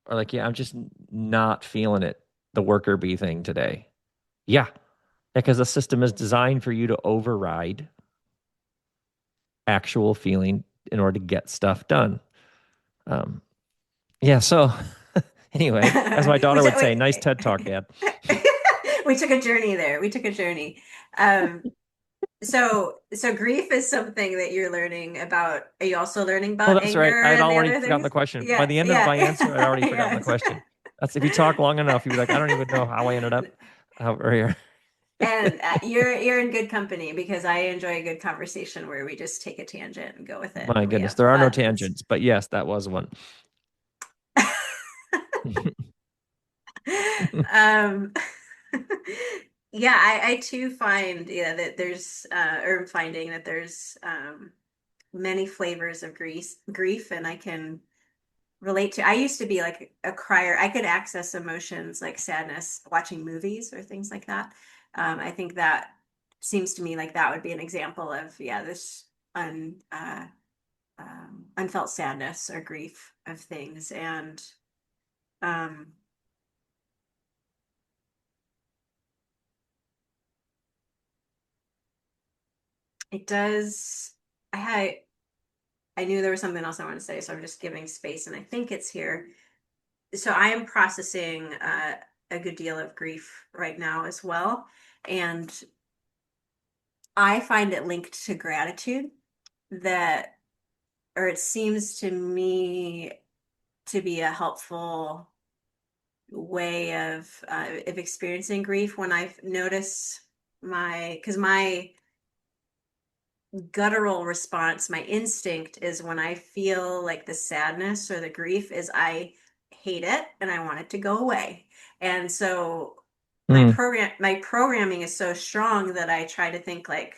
Speaker 2: are like, yeah, I'm just not feeling it, the worker bee thing today. Yeah, because the system is designed for you to override actual feeling in order to get stuff done. Um, yeah, so anyway, as my
Speaker 1: We
Speaker 2: daughter
Speaker 1: took
Speaker 2: would say, nice TED talk, Dad.
Speaker 1: we took a journey there. We took a journey. Um, so grief is something that you're learning about. Are you also learning
Speaker 2: Oh,
Speaker 1: about
Speaker 2: that's right.
Speaker 1: anger
Speaker 2: I'd
Speaker 1: and the
Speaker 2: already
Speaker 1: other
Speaker 2: forgotten
Speaker 1: things?
Speaker 2: the question. By
Speaker 1: Yeah,
Speaker 2: the end of my
Speaker 1: yeah,
Speaker 2: answer, I'd already forgotten the
Speaker 1: yes.
Speaker 2: question. That's if you talk long enough, you'd be like, I don't even know how I ended up over here.
Speaker 1: And you're in good company because I enjoy a good conversation where we just take a tangent and go with it
Speaker 2: My
Speaker 1: and we
Speaker 2: goodness,
Speaker 1: have
Speaker 2: there are no
Speaker 1: fun. It's
Speaker 2: tangents, but yes, that was one.
Speaker 1: um yeah, I too find that there's or I'm finding that there's many flavors of grief, and I can relate to. I used to be like a crier. I could access emotions like sadness watching movies or things like that. I think that seems to me like that would be an example of, yeah, this unfelt sadness or grief of things. And um, it does. I had. I knew there was something else I wanted to say, so I'm just giving space, and I think it's here. So I am processing a good deal of grief right now as well, and I find it linked to gratitude, that, or it seems to me to be a helpful way of experiencing grief when I notice because my guttural response, my instinct is when I feel like the sadness or the grief is I hate it and I want it to go away. And so
Speaker 2: Mm,
Speaker 1: my programming is so strong that I try to think like,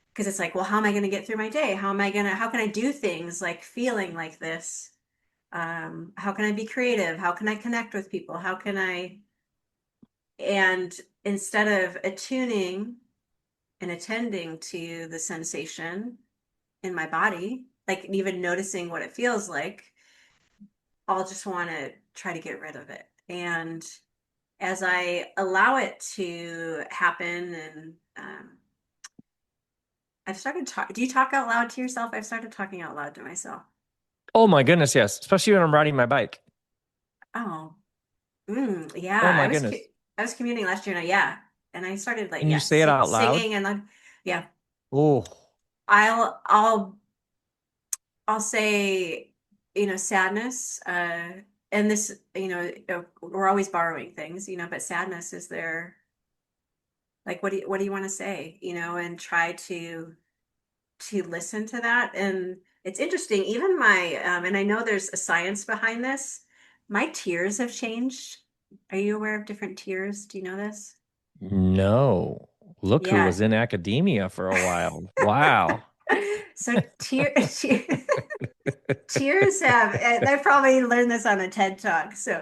Speaker 1: because it's like, well, how am I going to get through my day? How can I do things like feeling like this? How can I be creative? How can I connect with people? And instead of attuning and attending to the sensation in my body, like even noticing what it feels like, I'll just want to try to get rid of it. And as I allow it to happen, and I've started talking. Do you talk out loud to yourself? I've started talking out loud to myself.
Speaker 2: oh my goodness, yes. Especially when I'm riding my bike.
Speaker 1: Oh, yeah.
Speaker 2: Oh my goodness.
Speaker 1: I was commuting last year, and yeah, and I started like,
Speaker 2: And you
Speaker 1: yeah,
Speaker 2: say it out loud.
Speaker 1: singing and like, yeah.
Speaker 2: Oh,
Speaker 1: I'll I'll I'll say, sadness. and this, we're always borrowing things, but sadness is there. Like, what do you want to say, and try to listen to that. And it's interesting, even and I know there's a science behind this. My tears have changed. Are you aware of different tears? Do you know this?
Speaker 2: No. Look who
Speaker 1: Yeah.
Speaker 2: was in academia for a while. Wow.
Speaker 1: So tears have, I probably learned this on a TED Talk. So,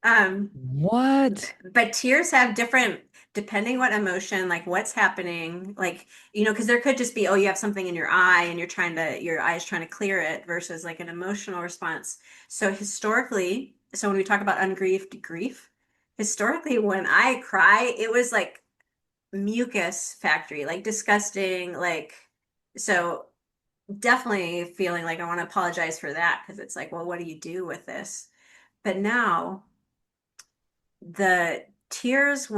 Speaker 1: um,
Speaker 2: What?
Speaker 1: but tears have different, depending what emotion, like what's happening, like, because there could just be, oh, you have something in your eye and your eye is trying to clear it versus like an emotional response. So historically, so when we talk about ungrieved grief, historically, when I cry, it was like mucus factory, like disgusting, like, so definitely feeling like I want to apologize for that because it's like, well, what do you do with this? But now the tears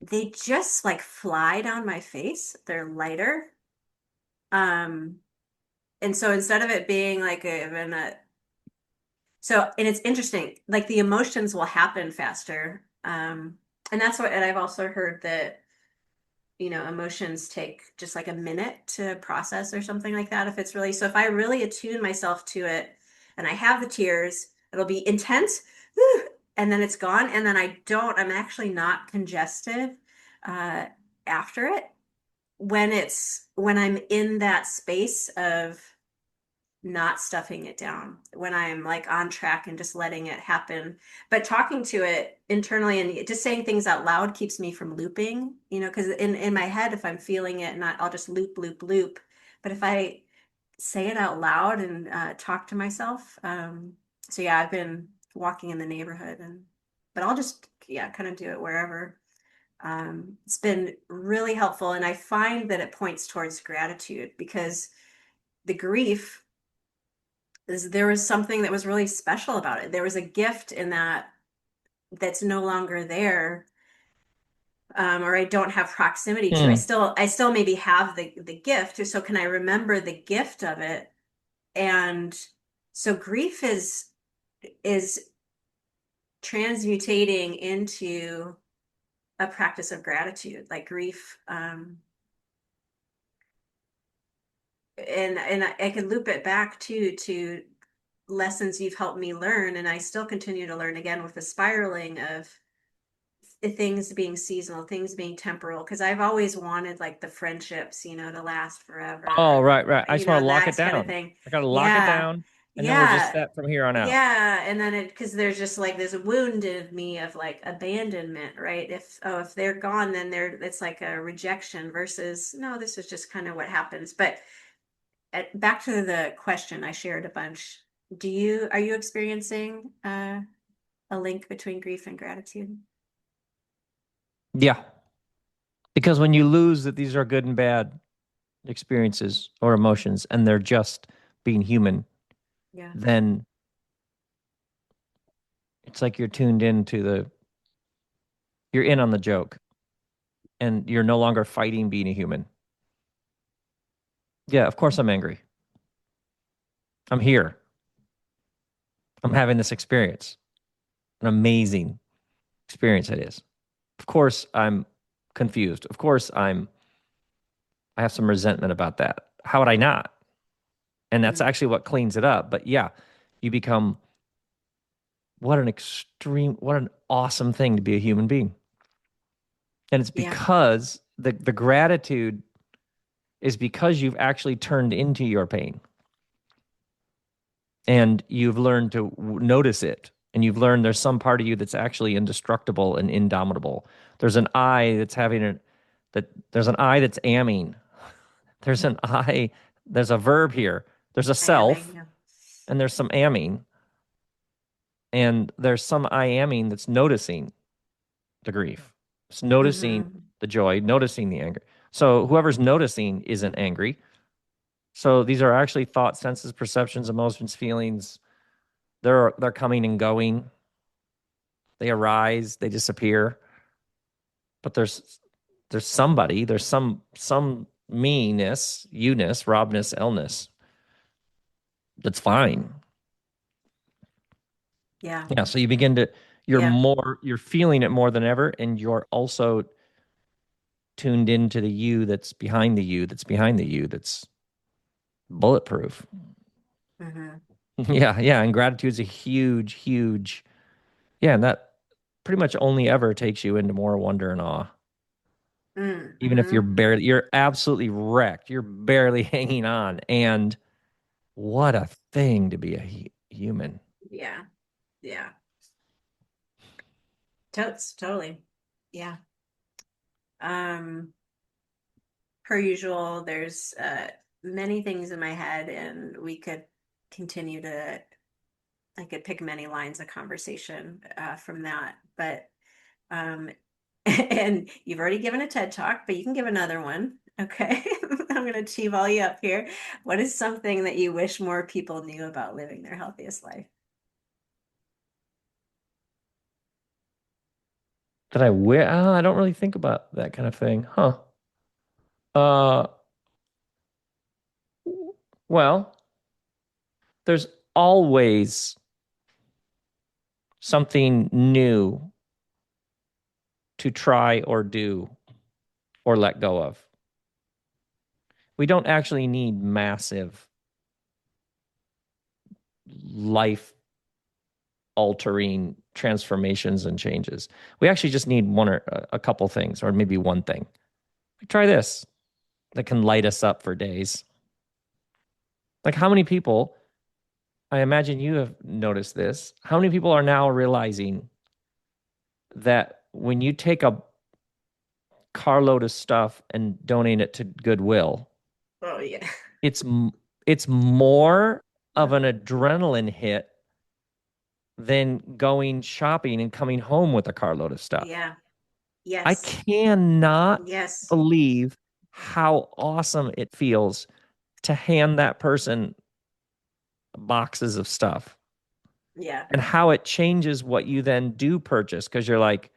Speaker 1: they just like fly down my face. They're lighter. Um, and so instead of it being like and it's interesting, like the emotions will happen faster. And that's what, and I've also heard that, emotions take just like a minute to process or something like that. If it's really, so if I really attune myself to it and I have the tears, it'll be intense, and then it's gone. And then I'm actually not congested, uh, after it when I'm in that space of not stuffing it down, when I'm like on track and just letting it happen. But talking to it internally and just saying things out loud keeps me from looping, because in my head, if I'm feeling it, and I'll just loop, loop, loop. But if I say it out loud and talk to myself, so yeah, I've been walking in the neighborhood, but I'll just, yeah, kind of do it wherever. It's been really helpful. And I find that it points towards gratitude because the grief there was something that was really special about it. There was a gift in that that's no longer there, or I don't have proximity to.
Speaker 2: Hmm.
Speaker 1: I still maybe have the gift. So can I remember the gift of it? And so grief is transmutating into a practice of gratitude, like grief. And I can loop it back to lessons you've helped me learn, and I still continue to learn again with the spiraling of things being seasonal, things being temporal, because I've always wanted like the friendships, to last
Speaker 2: Oh,
Speaker 1: forever,
Speaker 2: right, right. I just want to lock it
Speaker 1: that kind of
Speaker 2: down.
Speaker 1: thing.
Speaker 2: I got to lock it
Speaker 1: Yeah.
Speaker 2: down, and then we're just
Speaker 1: Yeah.
Speaker 2: set from here on out.
Speaker 1: Yeah. And then because there's just like this wound in me of like abandonment, right? If they're gone, then it's like a rejection versus no, this is just kind of what happens. But back to the question I shared a bunch. Are you experiencing a link between grief and gratitude?
Speaker 2: Yeah, because when you lose that these are good and bad experiences or emotions, and they're just being human,
Speaker 1: Yeah.
Speaker 2: then it's like you're tuned into you're in on the joke, and you're no longer fighting being a human. Yeah, of course I'm angry. I'm here. I'm having this experience. An amazing experience it is. Of course I'm confused. Of course I have some resentment about that. How would I not? And that's
Speaker 1: Mm.
Speaker 2: actually what cleans it up. But yeah, you become what an awesome thing to be a human being. And it's
Speaker 1: Yeah.
Speaker 2: because the gratitude is because you've actually turned into your pain and you've learned to notice it. And you've learned there's some part of you that's actually indestructible and indomitable. There's an I that's there's an I that's amming. There's an I, there's a verb here. There's a
Speaker 1: I am
Speaker 2: self
Speaker 1: yeah.
Speaker 2: and there's some amming. And there's some I amming that's noticing the grief. It's noticing
Speaker 1: Mm-hmm.
Speaker 2: the joy, noticing the anger. So whoever's noticing isn't angry. So these are actually thoughts, senses, perceptions, emotions, feelings. They're coming and going. They arise, they disappear. But there's somebody, there's some me-ness, you-ness, Robness, Elle-ness that's fine.
Speaker 1: Yeah.
Speaker 2: Yeah, so you begin to
Speaker 1: Yeah.
Speaker 2: you're feeling it more than ever, and you're also tuned into the you that's behind the you that's behind the you that's bulletproof.
Speaker 1: Hmm.
Speaker 2: Yeah, yeah, and gratitude's a huge, huge, yeah, and that pretty much only ever takes you into more wonder and awe. Even if
Speaker 1: Hmm.
Speaker 2: you're absolutely wrecked, you're barely hanging on. And what a thing to be a human.
Speaker 1: Yeah. Yeah. Totes. Totally. Yeah. Um, Per usual, there's many things in my head, and we could continue to, I could pick many lines of conversation from that. But, um, and you've already given a TED talk, but you can give another one. Okay. I'm going to achieve all you up here. What is something that you wish more people knew about living their healthiest life?
Speaker 2: That I wear, I don't really think about that kind of thing. Huh. Uh, well, there's always something new to try or do or let go of. We don't actually need massive life altering transformations and changes. We actually just need one or a couple things, or maybe one thing. Like, try this that can light us up for days. Like, how many people, I imagine you have noticed this, how many people are now realizing that when you take a carload of stuff and donate it to Goodwill,
Speaker 1: Oh, yeah.
Speaker 2: it's it's more of an adrenaline hit than going shopping and coming home with a carload of stuff.
Speaker 1: Yeah.
Speaker 2: I
Speaker 1: Yes.
Speaker 2: cannot
Speaker 1: Yes.
Speaker 2: believe how awesome it feels to hand that person boxes of stuff
Speaker 1: Yeah.
Speaker 2: and how it changes what you then do purchase because you're like,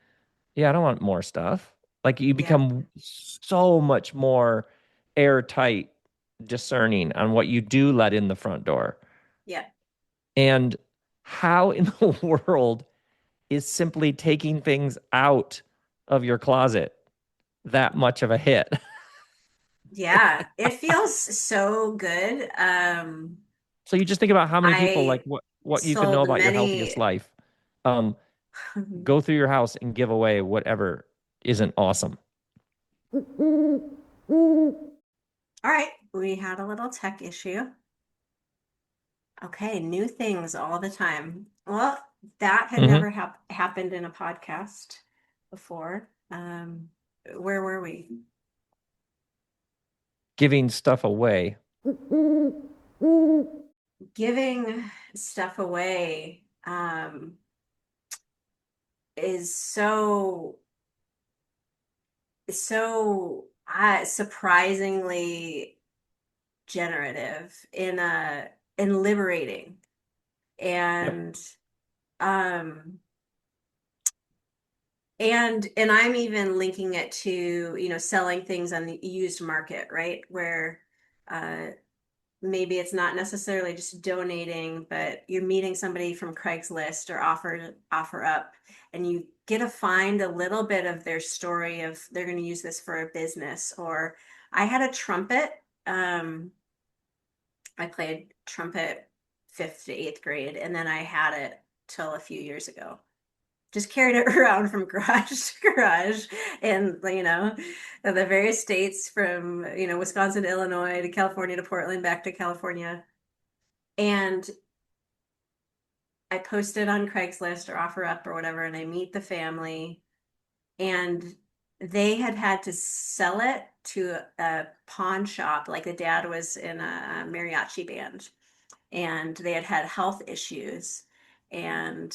Speaker 2: yeah, I don't want more stuff. Like you
Speaker 1: Yeah.
Speaker 2: become so much more airtight, discerning on what you do let in the front door.
Speaker 1: Yeah.
Speaker 2: And how in the world is simply taking things out of your closet that much of a hit?
Speaker 1: Yeah. It feels so good.
Speaker 2: So you just think about how many people like
Speaker 1: I
Speaker 2: what you could know
Speaker 1: sold
Speaker 2: about your healthiest
Speaker 1: many.
Speaker 2: life. Um, go through your house and give away whatever isn't awesome.
Speaker 1: All right, we had a little tech issue. Okay, new things all the time. Well, that had
Speaker 2: Hmm.
Speaker 1: never happened in a podcast before. Where were we?
Speaker 2: Giving stuff away.
Speaker 1: Giving stuff away is surprisingly generative in liberating
Speaker 2: Yep.
Speaker 1: and um and I'm even linking it to, selling things on the used market, right? Where uh maybe it's not necessarily just donating, but you're meeting somebody from Craigslist or offer up, and you get to find a little bit of their story of they're going to use this for a business. Or I had a trumpet. I played trumpet fifth to eighth grade, and then I had it till a few years ago. Just carried it around from garage to garage, and the various states from Wisconsin to Illinois to California to Portland back to California. And I post it on Craigslist or OfferUp or whatever, and I meet the family, and they had to sell it to a pawn shop. Like the dad was in a mariachi band, and they had health issues, and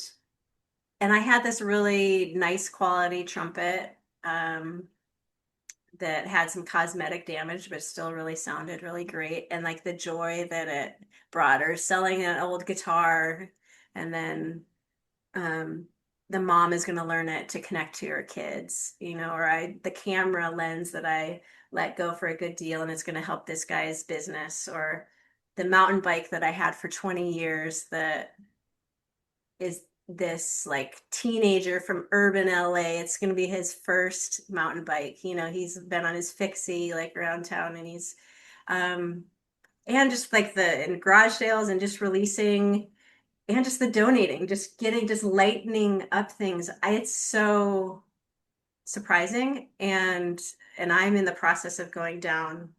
Speaker 1: I had this really nice quality trumpet that had some cosmetic damage, but still really sounded really great. And like the joy that it brought, or selling an old guitar, and then um, the mom is going to learn it to connect to her kids, or the camera lens that I let go for a good deal, and it's going to help this guy's business, or the mountain bike that I had for 20 years that is this like teenager from urban LA. It's going to be his first mountain bike. He's been on his fixie like around town, and he's um and just like the in garage sales and just releasing and just the donating, just lightening up things. It's so surprising, and I'm in the process of going down.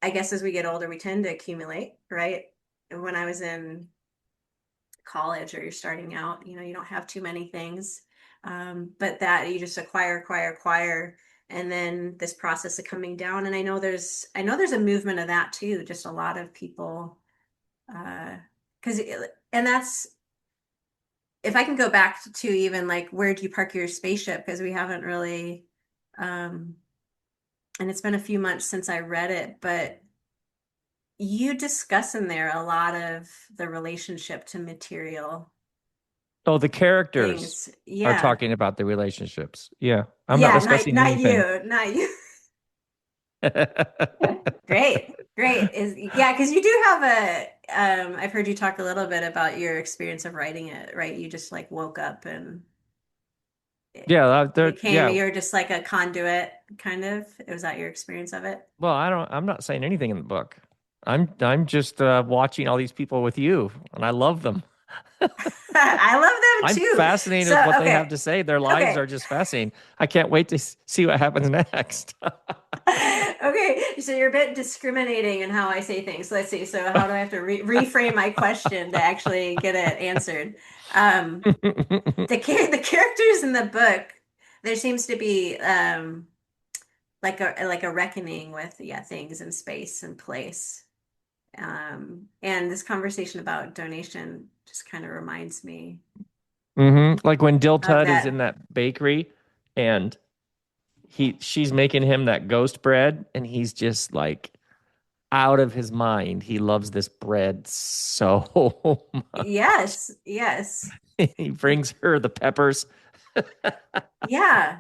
Speaker 1: I guess as we get older, we tend to accumulate, right? And when I was in college or you're starting out, you don't have too many things. But that you just acquire, acquire, acquire, and then this process of coming down. And I know there's a movement of that too. Just a lot of people, because, and that's if I can go back to even like where do you park your spaceship? Because we haven't really, um, and it's been a few months since I read it, but you discuss in there a lot of the relationship to material
Speaker 2: Oh, the characters
Speaker 1: things.
Speaker 2: are
Speaker 1: Yeah.
Speaker 2: talking about the relationships. Yeah. I'm not
Speaker 1: Yeah, not
Speaker 2: discussing
Speaker 1: not
Speaker 2: anything.
Speaker 1: you, not you. Great, great. Yeah, because you do have I've heard you talk a little bit about your experience of writing it, right? You just like woke up and it,
Speaker 2: Yeah,
Speaker 1: it came,
Speaker 2: yeah.
Speaker 1: you're just like a conduit, kind of. Was that your experience of it?
Speaker 2: Well, I'm not saying anything in the book. I'm just watching all these people with you, and I love them.
Speaker 1: I love them
Speaker 2: I'm
Speaker 1: too.
Speaker 2: fascinated
Speaker 1: So,
Speaker 2: with what they have
Speaker 1: okay.
Speaker 2: to say. Their lives
Speaker 1: Okay.
Speaker 2: are just fascinating. I can't wait to see what happens next.
Speaker 1: Okay, so you're a bit discriminating in how I say things. Let's see. So how do I have to reframe my question to actually get it answered? Um, the characters in the book, there seems to be like a reckoning with, yeah, things in space and place. And this conversation about donation just kind of reminds me
Speaker 2: Like when Dill
Speaker 1: of
Speaker 2: Tud is in
Speaker 1: that.
Speaker 2: that bakery and she's making him that ghost bread and he's just like out of his mind. He loves this bread so much.
Speaker 1: Yes, yes.
Speaker 2: He brings her the peppers.
Speaker 1: Yeah.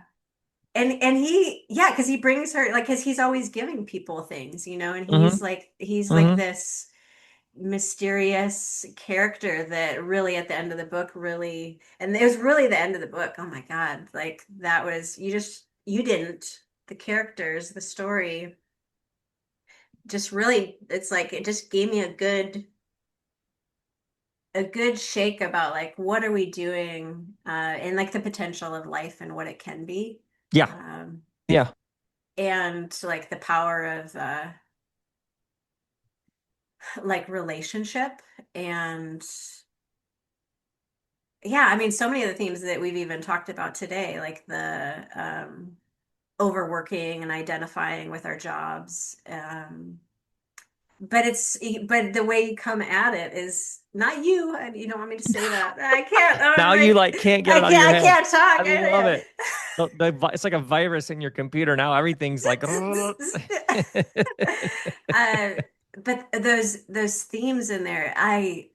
Speaker 1: And he, yeah, because he brings her like because he's always giving people things, and he's
Speaker 2: hmm
Speaker 1: like he's like
Speaker 2: hmm
Speaker 1: this mysterious character that really at the end of the book really, and it was really the end of the book. Oh my God, like that was you didn't the characters, the story just really, it's like it just gave me a good shake about like what are we doing, and like the potential of life and what it can be,
Speaker 2: Yeah.
Speaker 1: um,
Speaker 2: Yeah.
Speaker 1: and like the power of like relationship. And yeah, I mean so many of the themes that we've even talked about today, like the overworking and identifying with our jobs, but the way you come at it is not you. You don't want me to say that. I can't. I'm
Speaker 2: Now you
Speaker 1: like,
Speaker 2: like can't get
Speaker 1: I
Speaker 2: it out of
Speaker 1: can't.
Speaker 2: your
Speaker 1: I
Speaker 2: head.
Speaker 1: can't talk.
Speaker 2: I love it. It's like a virus in your computer. Now everything's like
Speaker 1: uh, but those themes in there, I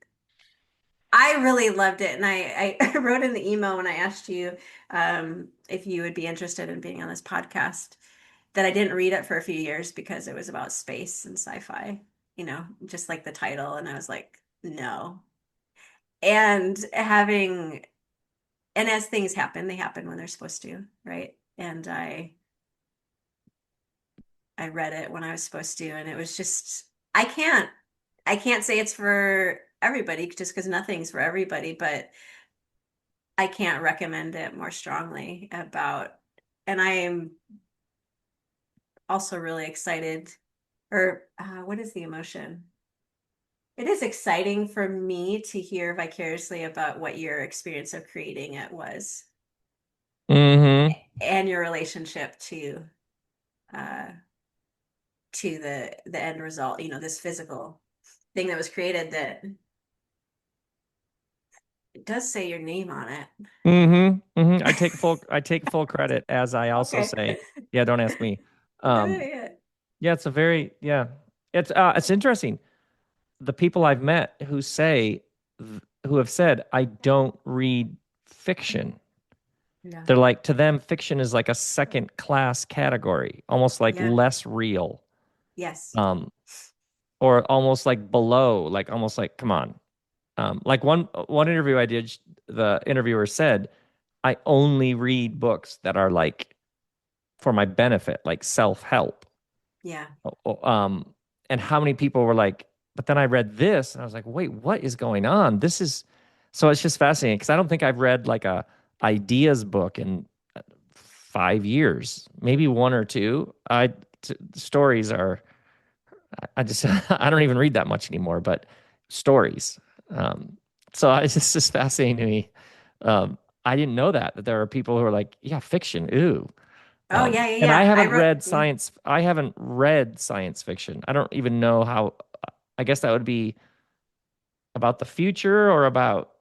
Speaker 1: really loved it, and I wrote in the email when I asked you if you would be interested in being on this podcast that I didn't read it for a few years because it was about space and sci-fi, just like the title, and I was like, no. And as things happen, they happen when they're supposed to, right? And I read it when I was supposed to, and it was just I can't say it's for everybody just because nothing's for everybody, but I can't recommend it more strongly and I am also really excited, or what is the emotion? It is exciting for me to hear vicariously about what your experience of creating it was
Speaker 2: hmm
Speaker 1: and your relationship uh, to the end result. This physical thing that was created that it does say your name on it.
Speaker 2: I take full credit as I also
Speaker 1: Okay.
Speaker 2: say, yeah, don't ask me. Um,
Speaker 1: Yeah.
Speaker 2: yeah, it's interesting. The people I've met who have said I don't read fiction.
Speaker 1: Yeah.
Speaker 2: They're like to them fiction is like a second class category, almost like
Speaker 1: Yeah.
Speaker 2: less real.
Speaker 1: Yes.
Speaker 2: Um, or almost like below, like almost like come on. Like one interview I did, the interviewer said, I only read books that are like for my benefit, like self-help.
Speaker 1: Yeah.
Speaker 2: And how many people were like, but then I read this and I was like, wait, what is going on? This is so it's just fascinating because I don't think I've read like a ideas book in 5 years, maybe one or two. Stories are, I just, I don't even read that much anymore, but stories. Um, so it's just fascinating to me. I didn't know that there are people who are like, yeah, fiction, ooh.
Speaker 1: Oh yeah, yeah,
Speaker 2: And I
Speaker 1: yeah. I
Speaker 2: haven't
Speaker 1: wrote,
Speaker 2: read
Speaker 1: yeah.
Speaker 2: science. I haven't read science fiction. I don't even know how. I guess that would be about the future or about.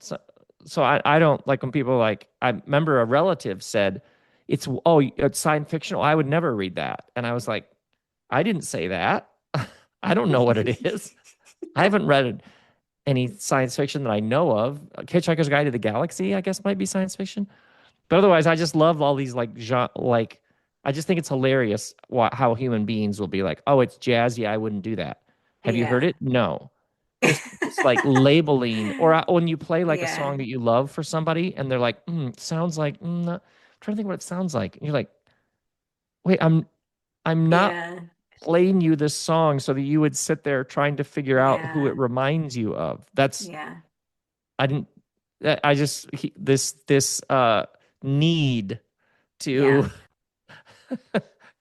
Speaker 2: So I don't like when people like. I remember a relative said, "It's it's science fiction. Oh, I would never read that." And I was like, I didn't say that. I don't know what it is. I haven't read any science fiction that I know of. Hitchhiker's Guide to the Galaxy, I guess, might be science fiction. But otherwise, I just love all these like I just think it's hilarious how human beings will be like, oh, it's jazzy. I wouldn't do that. Have you heard
Speaker 1: Yeah.
Speaker 2: it? No. Just like labeling, or when you play like a
Speaker 1: Yeah.
Speaker 2: song that you love for somebody, and they're like, sounds like. I'm trying to think what it sounds like. And you're like, wait, I'm not
Speaker 1: Yeah.
Speaker 2: playing you this song so that you would sit there trying to figure out who it
Speaker 1: Yeah.
Speaker 2: reminds you of. That's
Speaker 1: Yeah.
Speaker 2: I didn't. I just this need
Speaker 1: Yeah.
Speaker 2: to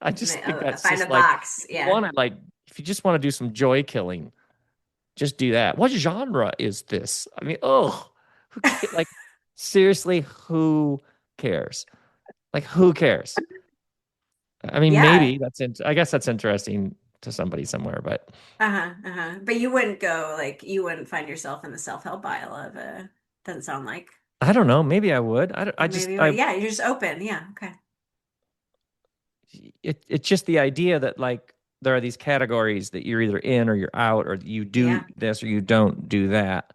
Speaker 2: I just think that's
Speaker 1: Find a
Speaker 2: just like
Speaker 1: box.
Speaker 2: if you
Speaker 1: Yeah.
Speaker 2: want to like if you just want to do some joy killing, just do that. What genre is this? I mean, oh, like seriously, who cares? Like who cares? I mean,
Speaker 1: Yeah.
Speaker 2: maybe I guess that's interesting to somebody somewhere, but
Speaker 1: Uh-huh. Uh-huh. But you wouldn't go like you wouldn't find yourself in the self-help aisle of doesn't sound like.
Speaker 2: I don't know. Maybe I would. I
Speaker 1: Maybe
Speaker 2: just
Speaker 1: you would. Yeah, you're just open. Yeah. Okay.
Speaker 2: it's just the idea that like there are these categories that you're either in or you're out, or you do
Speaker 1: Yeah.
Speaker 2: this or you don't do that.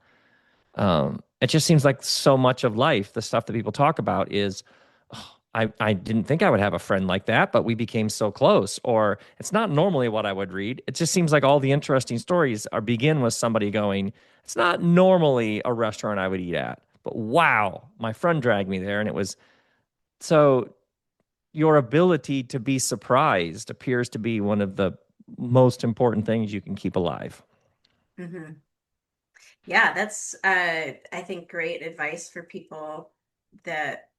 Speaker 2: It just seems like so much of life, the stuff that people talk about is, "Oh, I didn't think I would have a friend like that, but we became so close. Or it's not normally what I would read. It just seems like all the interesting stories are begin with somebody going, it's not normally a restaurant I would eat at, but wow, my friend dragged me there, and it was so. Your ability to be surprised appears to be one of the most important things you can keep alive.
Speaker 1: Hmm. Yeah, that's I think great advice for people that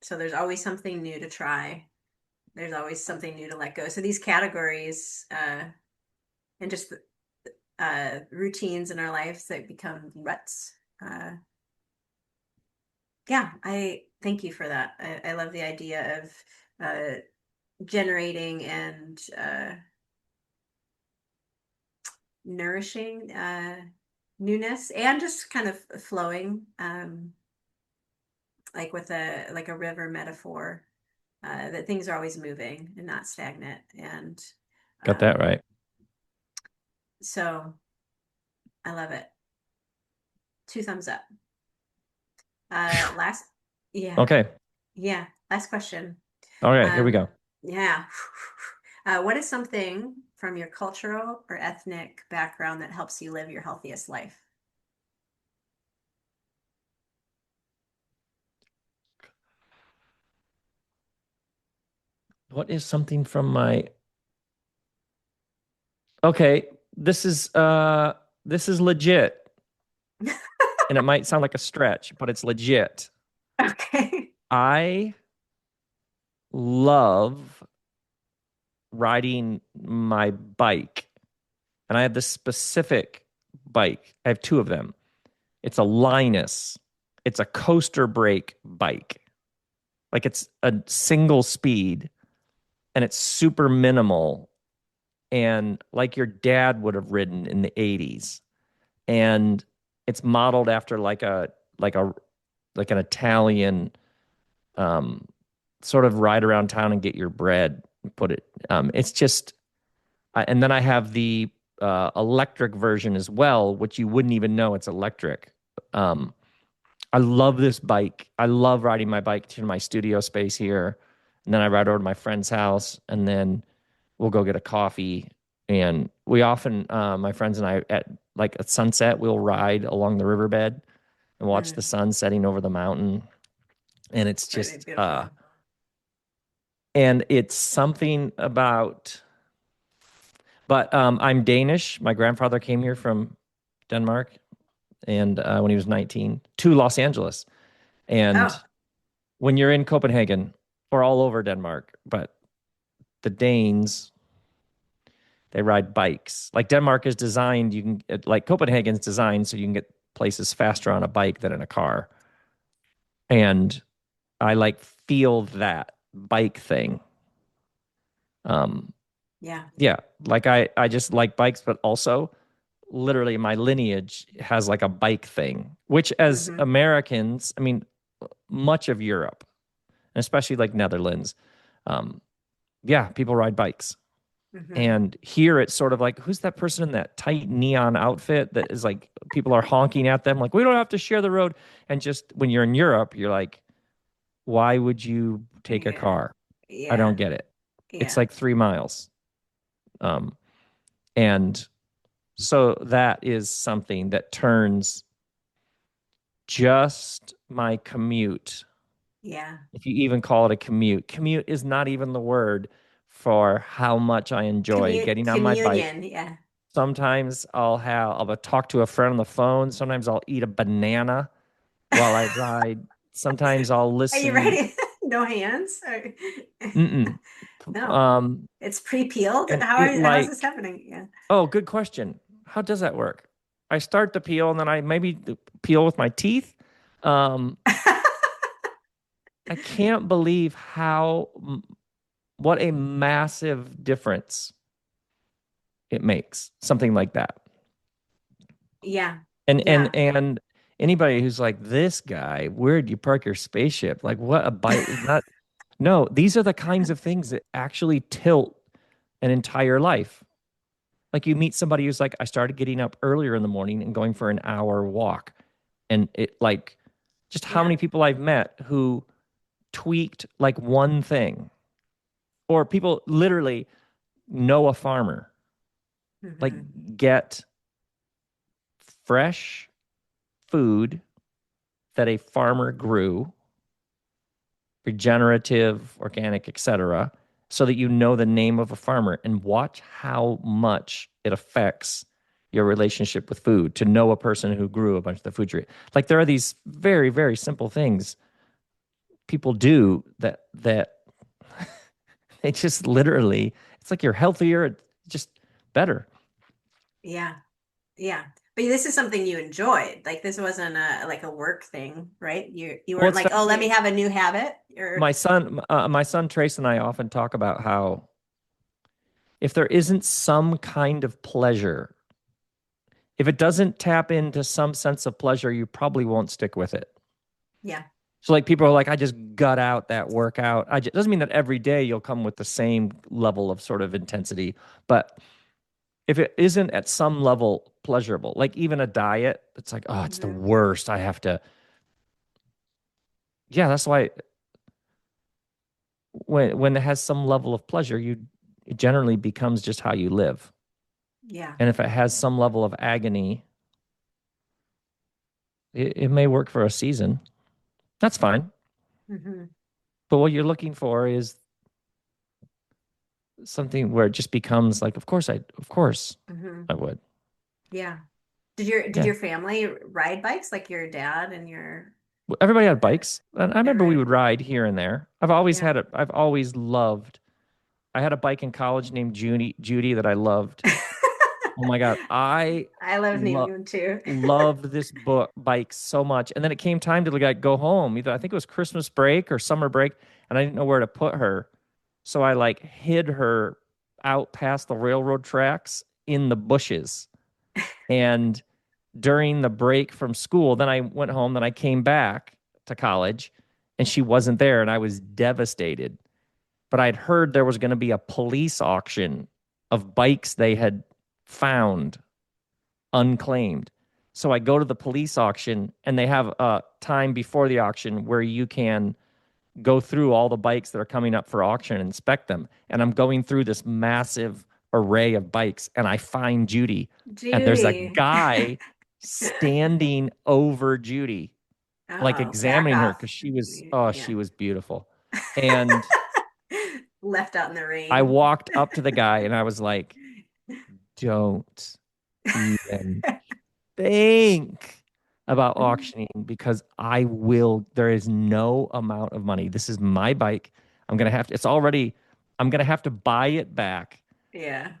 Speaker 1: so there's always something new to try. There's always something new to let go. So these categories and just routines in our lives that become ruts. Uh, yeah, I thank you for that. I love the idea of uh, generating and nourishing newness and just kind of flowing, like with a river metaphor. That things are always moving and not stagnant, and
Speaker 2: Got that
Speaker 1: um,
Speaker 2: right.
Speaker 1: so I love it. Two thumbs up. Last, yeah,
Speaker 2: Okay.
Speaker 1: yeah. Last question.
Speaker 2: Okay. Here we
Speaker 1: Um,
Speaker 2: go.
Speaker 1: yeah. What is something from your cultural or ethnic background that helps you live your healthiest life?
Speaker 2: What is something from my Okay, this is legit. And it might sound like a stretch, but it's legit.
Speaker 1: Okay.
Speaker 2: I love riding my bike. And I have this specific bike. I have two of them. It's a Linus. It's a coaster brake bike. Like it's a single speed and it's super minimal and like your dad would have ridden in the 80s. And it's modeled after like a like an Italian um sort of ride around town and get your bread and put it it's just and then I have the electric version as well, which you wouldn't even know it's electric. um I love this bike. I love riding my bike to my studio space here, and then I ride over to my friend's house, and then we'll go get a coffee. And we often, my friends and I, at like at sunset, we'll ride along the riverbed. and watch the
Speaker 1: Mm,
Speaker 2: sun setting over the mountain. And it's
Speaker 1: pretty
Speaker 2: just
Speaker 1: beautiful.
Speaker 2: and it's something about but I'm Danish. My grandfather came here from Denmark and when he was 19 to Los Angeles. And
Speaker 1: Oh,
Speaker 2: when you're in Copenhagen or all over Denmark, but the Danes, they ride bikes. Like Denmark is designed, you can like Copenhagen's designed so you can get places faster on a bike than in a car. And I like feel that bike thing. Um,
Speaker 1: yeah.
Speaker 2: yeah, like I just like bikes, but also literally my lineage has like a bike thing, which as
Speaker 1: Hmm.
Speaker 2: Americans, I mean, much of Europe, and especially like Netherlands, um, yeah, people ride bikes.
Speaker 1: Hmm.
Speaker 2: And here it's sort of like, who's that person in that tight neon outfit that is like, people are honking at them, like, we don't have to share the road. And just when you're in Europe, you're like, why would you take a
Speaker 1: Yeah.
Speaker 2: car? I don't
Speaker 1: Yeah.
Speaker 2: get it. It's
Speaker 1: Yeah.
Speaker 2: like 3 miles. Um, and so that is something that turns just my commute,
Speaker 1: Yeah.
Speaker 2: if you even call it a commute, commute is not even the word for how much I enjoy getting on my bike.
Speaker 1: Communion. Yeah.
Speaker 2: Sometimes I'll talk to a friend on the phone. Sometimes I'll eat a banana while I ride. Sometimes I'll
Speaker 1: Are you
Speaker 2: listen.
Speaker 1: ready? No hands?
Speaker 2: Mm-mm.
Speaker 1: No.
Speaker 2: Um,
Speaker 1: It's pre-peeled.
Speaker 2: and
Speaker 1: How is this happening? Yeah.
Speaker 2: oh, good question. How does that work? I start the peel and then I maybe peel with my teeth. Um, I can't believe what a massive difference it makes. Something like that.
Speaker 1: Yeah.
Speaker 2: And
Speaker 1: Yeah.
Speaker 2: and anybody who's like, this guy, where'd you park your spaceship? Like what a bite. Not no, these are the kinds of things that actually tilt an entire life. Like you meet somebody who's like, I started getting up earlier in the morning and going for an hour walk. And it like just how
Speaker 1: Yeah.
Speaker 2: many people I've met who tweaked like one thing, or people literally know a farmer, like
Speaker 1: Hmm.
Speaker 2: get fresh food that a farmer grew, regenerative, organic, etc., so that you know the name of a farmer and watch how much it affects your relationship with food to know a person who grew a bunch of the food you eat. Like there are these very, very simple things people do that they just literally, it's like you're healthier, just better.
Speaker 1: Yeah. Yeah. But this is something you enjoyed. Like this wasn't a like a work thing, right? You
Speaker 2: Well,
Speaker 1: weren't
Speaker 2: it's
Speaker 1: like, oh, let me
Speaker 2: definitely
Speaker 1: have a new habit or
Speaker 2: my son Trace and I often talk about how if there isn't some kind of pleasure, if it doesn't tap into some sense of pleasure, you probably won't stick with it.
Speaker 1: yeah.
Speaker 2: So like people are like, I just gut out that workout. Doesn't mean that every day you'll come with the same level of sort of intensity, but if it isn't at some level pleasurable, like even a diet, it's like, oh, it's the
Speaker 1: Hmm.
Speaker 2: worst. I have to. Yeah, that's why when it has some level of pleasure, it generally becomes just how you live.
Speaker 1: Yeah.
Speaker 2: And if it has some level of agony, it may work for a season. That's fine.
Speaker 1: Hmm.
Speaker 2: But what you're looking for is something where it just becomes like, of course
Speaker 1: Hmm.
Speaker 2: I would.
Speaker 1: Yeah. Did
Speaker 2: Yeah.
Speaker 1: your family ride bikes like your dad and your
Speaker 2: Everybody had
Speaker 1: brother?
Speaker 2: bikes. And I remember we
Speaker 1: Everybody.
Speaker 2: would ride here and there.
Speaker 1: Yeah.
Speaker 2: I've always loved, I had a bike in college named Judy that I loved. Oh my God. I
Speaker 1: I love naming
Speaker 2: love
Speaker 1: them too.
Speaker 2: loved this bike so much. And then it came time to like go home. Either I think it was Christmas break or summer break, and I didn't know where to put her. So I like hid her out past the railroad tracks in the bushes. And during the break from school, then I went home, then I came back to college and she wasn't there and I was devastated. But I'd heard there was going to be a police auction of bikes they had found unclaimed. So I go to the police auction and they have a time before the auction where you can go through all the bikes that are coming up for auction and inspect them. And I'm going through this massive array of bikes and I find Judy and there's a
Speaker 1: Judy.
Speaker 2: guy standing over Judy, like
Speaker 1: Oh, back
Speaker 2: examining her
Speaker 1: off.
Speaker 2: because she
Speaker 1: Yeah.
Speaker 2: was beautiful. And
Speaker 1: Left out in the
Speaker 2: I
Speaker 1: rain.
Speaker 2: walked up to the guy and I was like, don't even think about auctioning because I will. There is no amount of money. This is my bike. I'm going to have to buy it back,
Speaker 1: Yeah.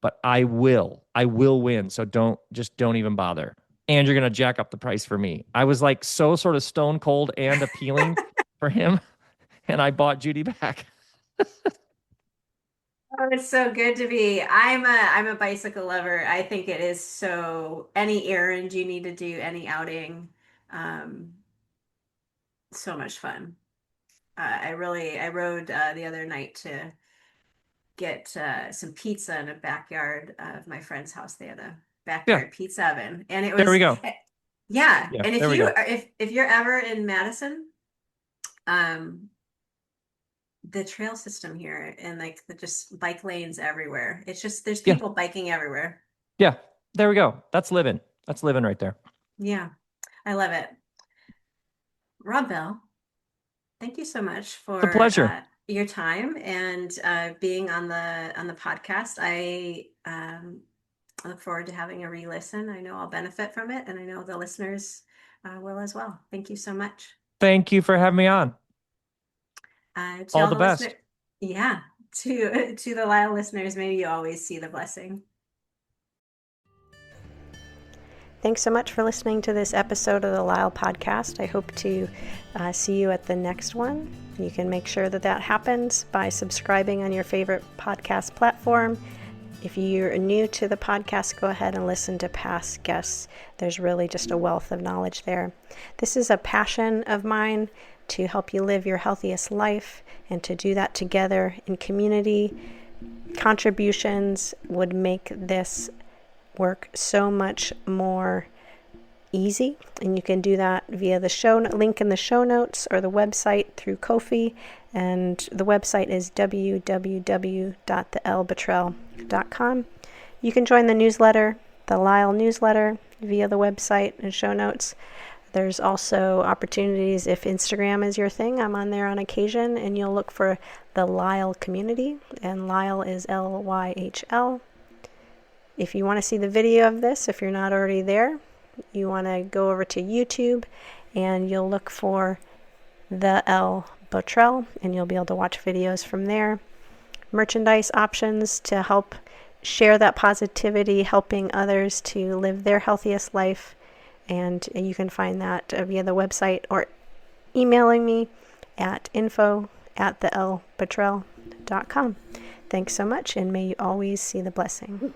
Speaker 2: but I will win. So don't even bother. And you're going to jack up the price for me. I was like so sort of stone cold and appealing for him. And I bought Judy back.
Speaker 1: Oh, it's so good to be. I'm a bicycle lover. I think it is so any errand you need to do, any outing, um, so much fun. I rode the other night to get some pizza in a backyard of my friend's house. They had a
Speaker 2: Yeah,
Speaker 1: backyard pizza oven, and it
Speaker 2: there we
Speaker 1: was
Speaker 2: go.
Speaker 1: yeah.
Speaker 2: Yeah,
Speaker 1: And
Speaker 2: there we go.
Speaker 1: if you're ever in Madison, um, the trail system here and like the just bike lanes everywhere. It's just there's
Speaker 2: Yeah,
Speaker 1: people biking everywhere.
Speaker 2: yeah, there we go. That's living. That's living right there.
Speaker 1: Yeah, I love it. Rob Bell, thank you so much
Speaker 2: It's a
Speaker 1: for
Speaker 2: pleasure.
Speaker 1: your time and being on the podcast. I look forward to having a re-listen. I know I'll benefit from it, and I know the listeners will as well. Thank you so much.
Speaker 2: Thank you for having me on.
Speaker 1: To
Speaker 2: All
Speaker 1: all
Speaker 2: the
Speaker 1: the listeners,
Speaker 2: best.
Speaker 1: yeah, to the Lyle listeners, may you always see the blessing. Thanks so much for listening to this episode of the Lyle podcast. I hope to see you at the next one. You can make sure that that happens by subscribing on your favorite podcast platform. If you're new to the podcast, go ahead and listen to past guests. There's really just a wealth of knowledge there. This is a passion of mine to help you live your healthiest life, and to do that together in community. Contributions would make this work so much more easy, and you can do that via the show link in the show notes or the website through Ko-fi, and the website is www.theellebetrell.com. You can join the newsletter, the Lyle newsletter, via the website and show notes. There's also opportunities if Instagram is your thing. I'm on there on occasion, and you'll look for the Lyle community, and Lyle is Lyhl. If you want to see the video of this, if you're not already there, you want to go over to YouTube and you'll look for the Elle Botrell, and you'll be able to watch videos from there. Merchandise options to help share that positivity, helping others to live their healthiest life. And you can find that via the website or emailing me at info@theellebetrell.com. Thanks so much, and may you always see the blessing.